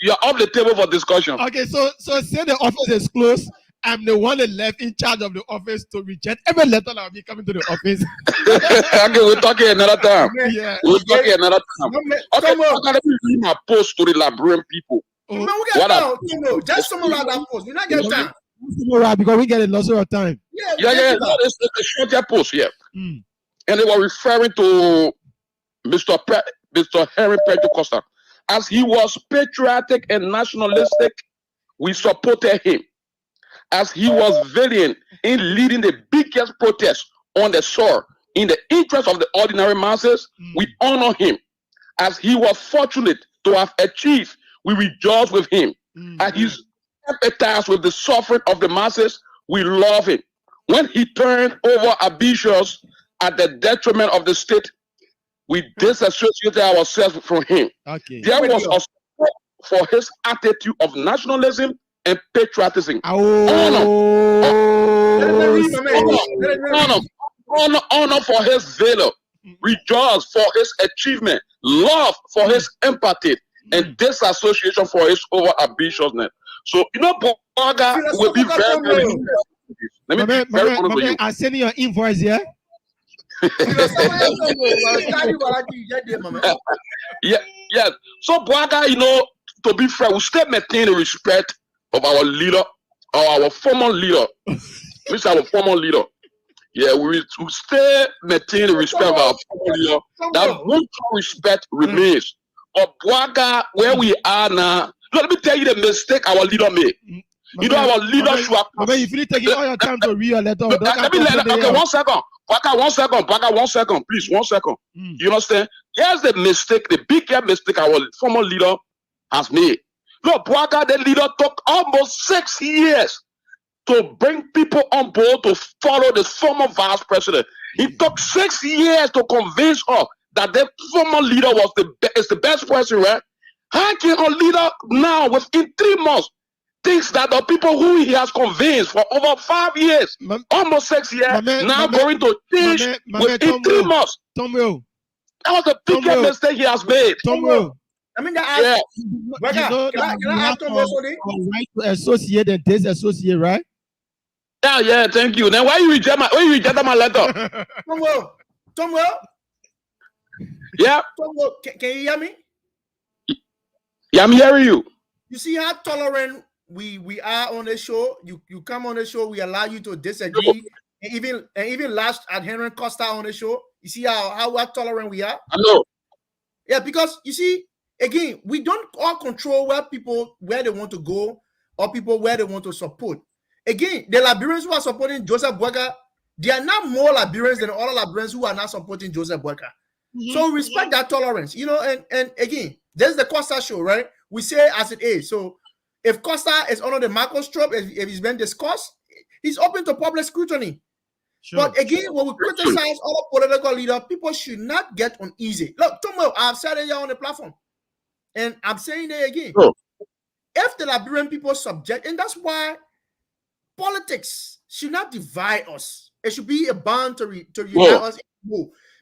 You're off the table for discussion. Okay, so say the office is closed. I'm the one that left in charge of the office to reject every letter that will be coming to the office. Okay, we'll talk here another time. Yeah. We'll talk here another time. Okay, let me read my post to the Liberian people. Man, we got time. Just summarize that post. We not get time. Right, because we get a lot of time. Yeah. No, it's a shorter post here. And they were referring to Mr. Henry Pedro Costa. As he was patriotic and nationalistic, we supported him. As he was valiant in leading the biggest protest on the soil in the interest of the ordinary masses, we honor him. As he was fortunate to have achieved, we rejoice with him. As he's empathized with the suffering of the masses, we love him. When he turned over ambitious at the detriment of the state, we disassociated ourselves from him. Okay. There was a support for his attitude of nationalism and patriotism. Honor for his valor, rejoice for his achievement, love for his empathy, and disassociation for his over ambitiousness. So, Boga will be very. Let me be very honest with you. I'm sending your invoice here. Yeah. So, Boga, to be fair, we still maintain the respect of our leader, or our former leader. Which our former leader. Yeah, we still maintain the respect of our former leader. That mutual respect remains. But Boga, where we are now, let me tell you the mistake our leader made. Our leader should have. If you take all your time to read your letter, okay, 1 second. Boga, 1 second, please, 1 second. You understand? Here's the mistake, the biggest mistake our former leader has made. Look, Boga, the leader took almost 6 years to bring people on board to follow the former vice president. It took 6 years to convince us that the former leader is the best person, right? How can a leader now, within 3 months, thinks that the people who he has convinced for over 5 years, almost 6 years, going to change within 3 months? That was the biggest mistake he has made. I mean, can I ask Tom right to associate and disassociate, right? Yeah, thank you. Then why you reject my letter? Tom, yeah. Can you hear me? Yeah, I'm hearing you. You see how tolerant we are on the show. You come on the show, we allow you to disagree, and even last at Henry Costa on the show. You see how tolerant we are. I know. Yeah, because you see, again, we don't all control where they want to go or people where they want to support. Again, the Liberians who are supporting Joseph Boakai, they are not more Liberians than all Liberians who are not supporting Joseph Boakai. So respect that tolerance, and again, there's the Costa Show, right? We say as it is. So if Costa is under the microscope, if he's been discussed, he's open to public scrutiny. But again, when we criticize other political leaders, people should not get uneasy. Look, tomorrow, I've said it here on the platform, and I'm saying it again. If the Liberian people subject, and that's why politics should not divide us. It should be a bond to unite us.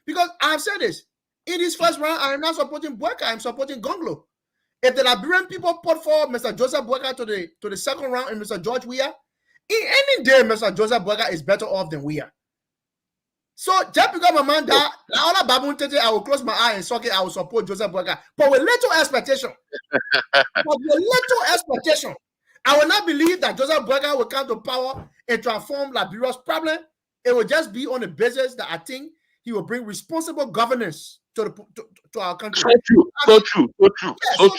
Because I've said this, in this first round, I am not supporting Boakai, I'm supporting Gonglo. If the Liberian people put forward Mr. Joseph Boakai to the second round and Mr. George Weah, in any day, Mr. Joseph Boakai is better off than we are. So just because my man died, I will close my eye and suck it, I will support Joseph Boakai. But with little expectation. I will not believe that Joseph Boakai will come to power and transform Liberia's problem. It will just be on the basis that I think he will bring responsible governance to our country. So true. The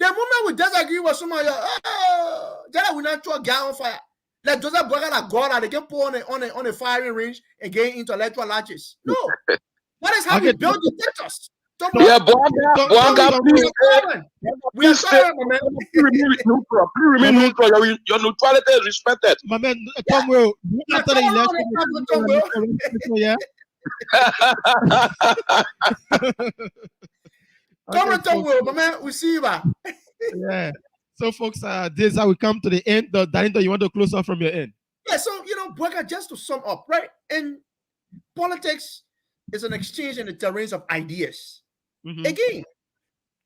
moment we disagree with somebody, we not throw a guy on fire. Like Joseph Boakai, like God, and they can put on a firing range and gain intellectual latches. No, that is how we build dictators. Yeah, Boakai, we are sorry, man. Please remain neutral. Your neutrality is respected. My man, Tom Will, after the election, yeah. Come on, Tom Will, my man. We see you, man. Yeah. So, folks, this is how we come to the end. Darinto, you want to close off from your end? Yeah. So, Boakai, just to sum up, right? And politics is an exchange in the terrains of ideas. Again,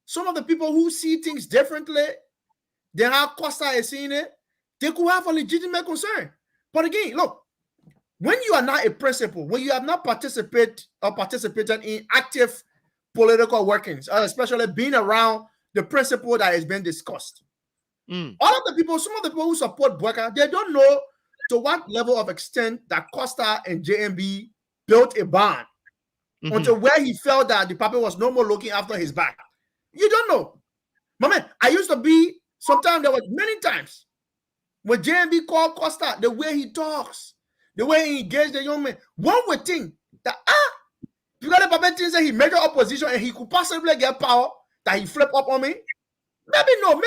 some of the people who see things differently than how Costa is seeing it they could have a legitimate concern. But again, look, when you are not a principal, when you have not participated in active political workings, especially being around the principle that has been discussed, all of the people, some of the people who support Bweka, they don't know to what level of extent that Costa and JMB built a bond until where he felt that the puppet was no more looking after his back. You don't know. My man, I used to be, sometimes there were many times when JMB called Costa, the way he talks, the way he engaged the young man, one would think that, you got a puppet thinks that he major opposition and he could possibly get power, that he flip up on me. Maybe no,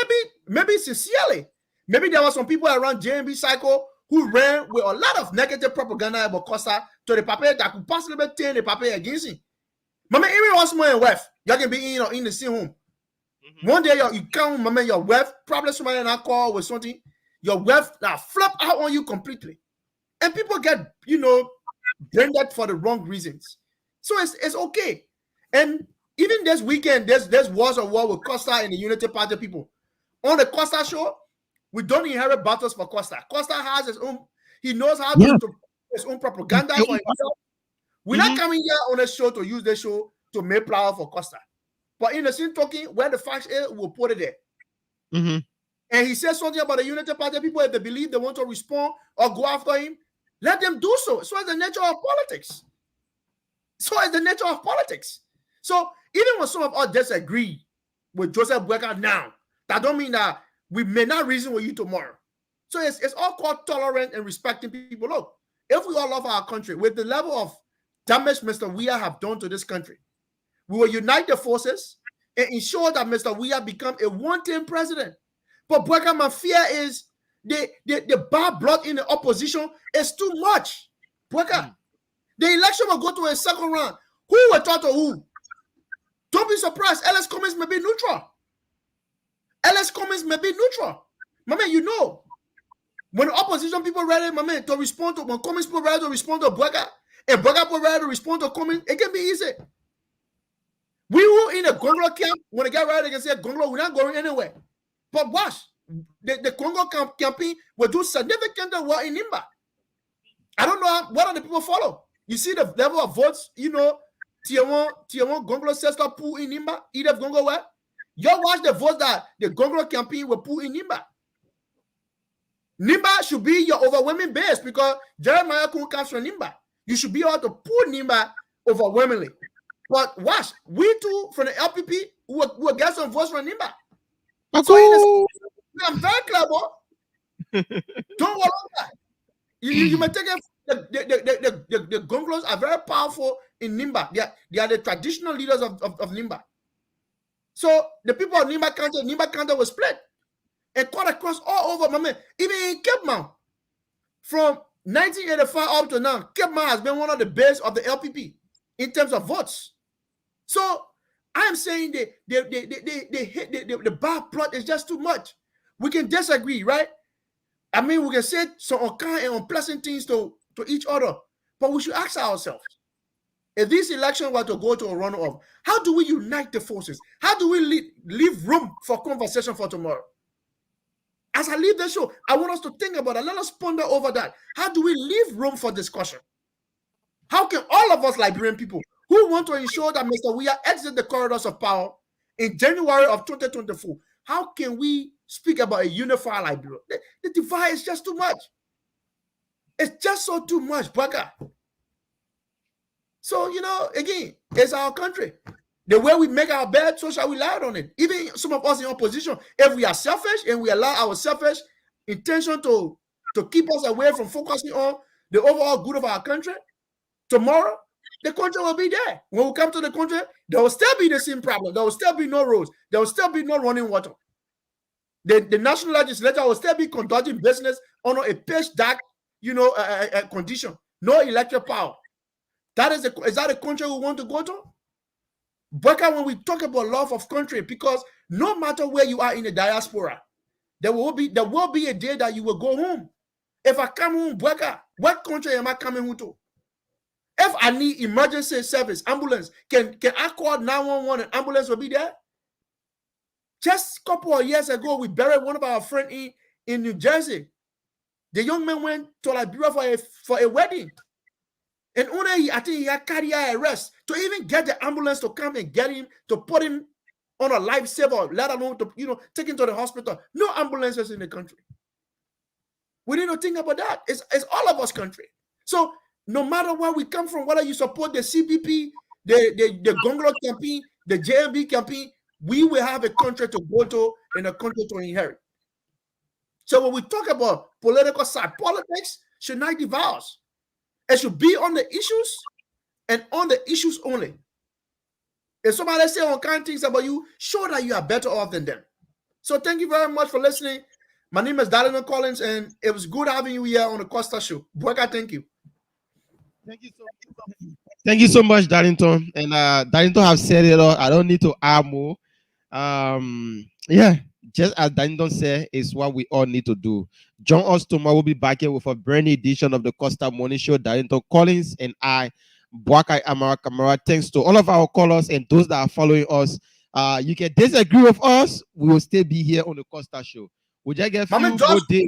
maybe sincerely. Maybe there were some people around JMB cycle who ran with a lot of negative propaganda about Costa to the puppet that could possibly turn the puppet against him. Mama, even once more in wealth, you can be in or in the same home. One day you come, mama, your wealth, probably somebody in a call with something, your wealth now flip out on you completely. And people get, branded for the wrong reasons. So it's okay. And even this weekend, there's wars of war with Costa and the Unity Party people. On the Costa Show, we don't inherit battles for Costa. Costa has his own, he knows how to his own propaganda for himself. We're not coming here on a show to use the show to make power for Costa. But in the same talking, where the facts is, we'll put it there. And he says something about the Unity Party people, if they believe they want to respond or go after him, let them do so. So is the nature of politics. So even when some of us disagree with Joseph Bweka now, that don't mean that we may not reason with you tomorrow. So it's all called tolerant and respecting people. Look, if we all love our country, with the level of damage Mr. Weah have done to this country, we will unite the forces and ensure that Mr. Weah become a one-term president. But Bweka, my fear is the bad blood in the opposition is too much. Bweka, the election will go to a second round. Who will talk to who? Don't be surprised. LS Cummings may be neutral. My man, when the opposition people ready, my man, to respond to, when Cummings people ready to respond to Bweka, and Bweka people ready to respond to Cummings, it can be easy. We were in a Gonglo camp. When they get ready, they can say, Gonglo, we're not going anywhere. But watch, the Congo campaign will do significant work in Nimba. I don't know what other people follow. You see the level of votes, Tier 1 Gonglo sister pool in Nimba, either Gongo where? You watch the votes that the Gonglo campaign will pull in Nimba. Nimba should be your overwhelming base because Jeremiah Kun comes from Nimba. You should be able to pull Nimba overwhelmingly. But watch, we too from the LPP will get some votes from Nimba. So I'm very clear, don't worry about that. You may take it. The Gonglos are very powerful in Nimba. They are the traditional leaders of Nimba. So the people of Nimba County was split and cut across all over, my man. Even in Cape Mount, from 1985 up to now, Cape Mount has been one of the base of the LPP in terms of votes. So I am saying the bad plot is just too much. We can disagree, right? I mean, we can say some unkind and unpleasant things to each other, but we should ask ourselves, if this election were to go to a runoff, how do we unite the forces? How do we leave room for conversation for tomorrow? As I leave the show, I want us to think about it. Let us ponder over that. How do we leave room for discussion? How can all of us Liberian people who want to ensure that Mr. Weah exit the corridors of power in January of 2024, how can we speak about a unified Liberia? The divide is just too much. It's just so too much, Bweka. So, again, it's our country. The way we make our bed, so shall we lie on it. Even some of us in opposition, if we are selfish and we allow our selfish intention to keep us away from focusing on the overall good of our country, tomorrow, the country will be there. When we come to the country, there will still be the same problem. There will still be no roads. There will still be no running water. The national legislature will still be conducting business under a pitch dark, condition. No electric power. Is that a country we want to go to? Bweka, when we talk about love of country, because no matter where you are in the diaspora, there will be a day that you will go home. If I come home, Bweka, what country am I coming home to? If I need emergency service, ambulance, can I call 911 and ambulance will be there? Just a couple of years ago, we buried one of our friends in New Jersey. The young man went to Liberia for a wedding. And only I think he had cardiac arrest to even get the ambulance to come and get him, to put him on a lifesaver, let alone to, take him to the hospital. No ambulances in the country. We need to think about that. It's all of us country. So no matter where we come from, whether you support the CPP, the Gongolo campaign, the JMB campaign, we will have a country to go to and a country to inherit. So when we talk about political side, politics should not devour us. It should be on the issues and on the issues only. If somebody say all kind of things about you, show that you are better off than them. So thank you very much for listening. My name is Darlington Collins, and it was good having you here on the Costa Show. Boyka, thank you. Thank you so much, Darlington. And Darlington have said it all. I don't need to add more. Yeah, just as Darlington said, is what we all need to do. Join us tomorrow. We'll be back here with a brand new edition of the Costa Morning Show. Darlington Collins and I, Boakai Amara Kamara. Thanks to all of our callers and those that are following us. You can disagree with us. We will still be here on the Costa Show. Would you get a few more days?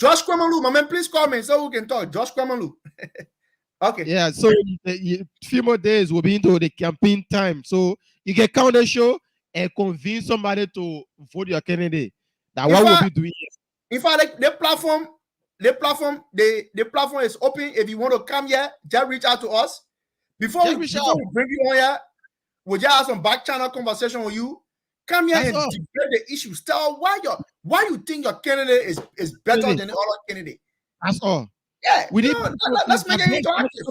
Josh Kwamalu, my man, please call me so we can talk. Josh Kwamalu. Okay. Yeah, so a few more days we'll be into the campaign time. So you can count the show and convince somebody to vote your candidate. That's what we'll be doing. In fact, the platform is open. If you want to come here, just reach out to us. Before we bring you on here, we'll just have some back channel conversation with you. Come here and debate the issues. Tell why you think your candidate is better than the other candidate. That's all. Yeah, let's make it interactive.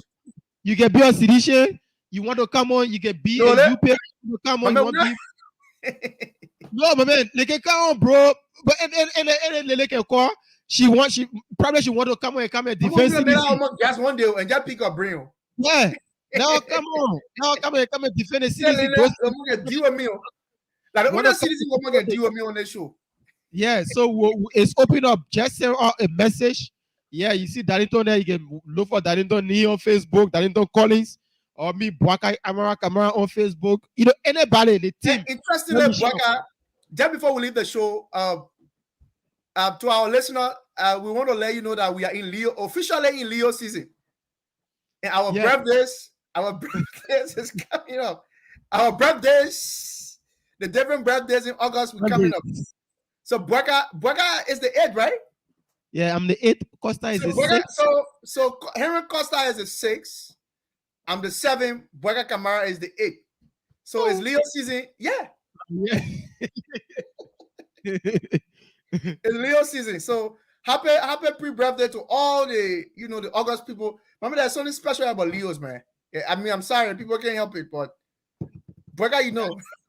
You can be a citizen. You want to come on, you can be a UP. You come on, you want to be. No, my man, they can come on, bro. But and they can call. She want to come on and come and defend. Just one day and just pick up brain. Yeah. Now come on. Now come and defend the citizen. Deal with me. Like the other citizen will get deal with me on the show. Yeah, so it's open up. Just send out a message. Yeah, you see Darlington there. You can look for Darlington Nee on Facebook, Darlington Collins, or me, Boakai Amara Kamara on Facebook. Anybody, the team. Interestingly, Boakai, just before we leave the show, to our listener, we want to let you know that we are officially in Leo season. And our birthdays is coming up. Our birthdays, the different birthdays in August will coming up. So Boakai is the 8th, right? Yeah, I'm the 8th. Costa is the 6th. So Henry Costa is the 6th. I'm the 7th. Boakai Kamara is the 8th. So it's Leo season. Yeah. It's Leo season. So happy pre-birthday to all the the August people. Remember, there's something special about Leos, man. Yeah, I mean, I'm sorry, people can't help it, but Boakai,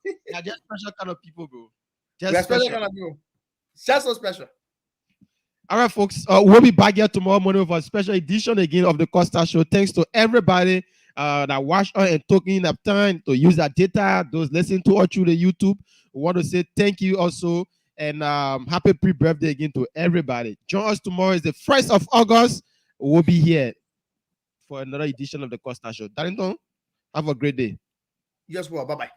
yeah, just special kind of people, bro. Just special kind of people. Just so special. All right, folks. We'll be back here tomorrow morning with a special edition again of the Costa Show. Thanks to everybody that watched us and taking up time to use that data. Those listening to us through the YouTube. We want to say thank you also. And happy pre-birthday again to everybody. Join us tomorrow. Is the 1st of August. We'll be here for another edition of the Costa Show. Darlington, have a great day. Yes, well, bye-bye.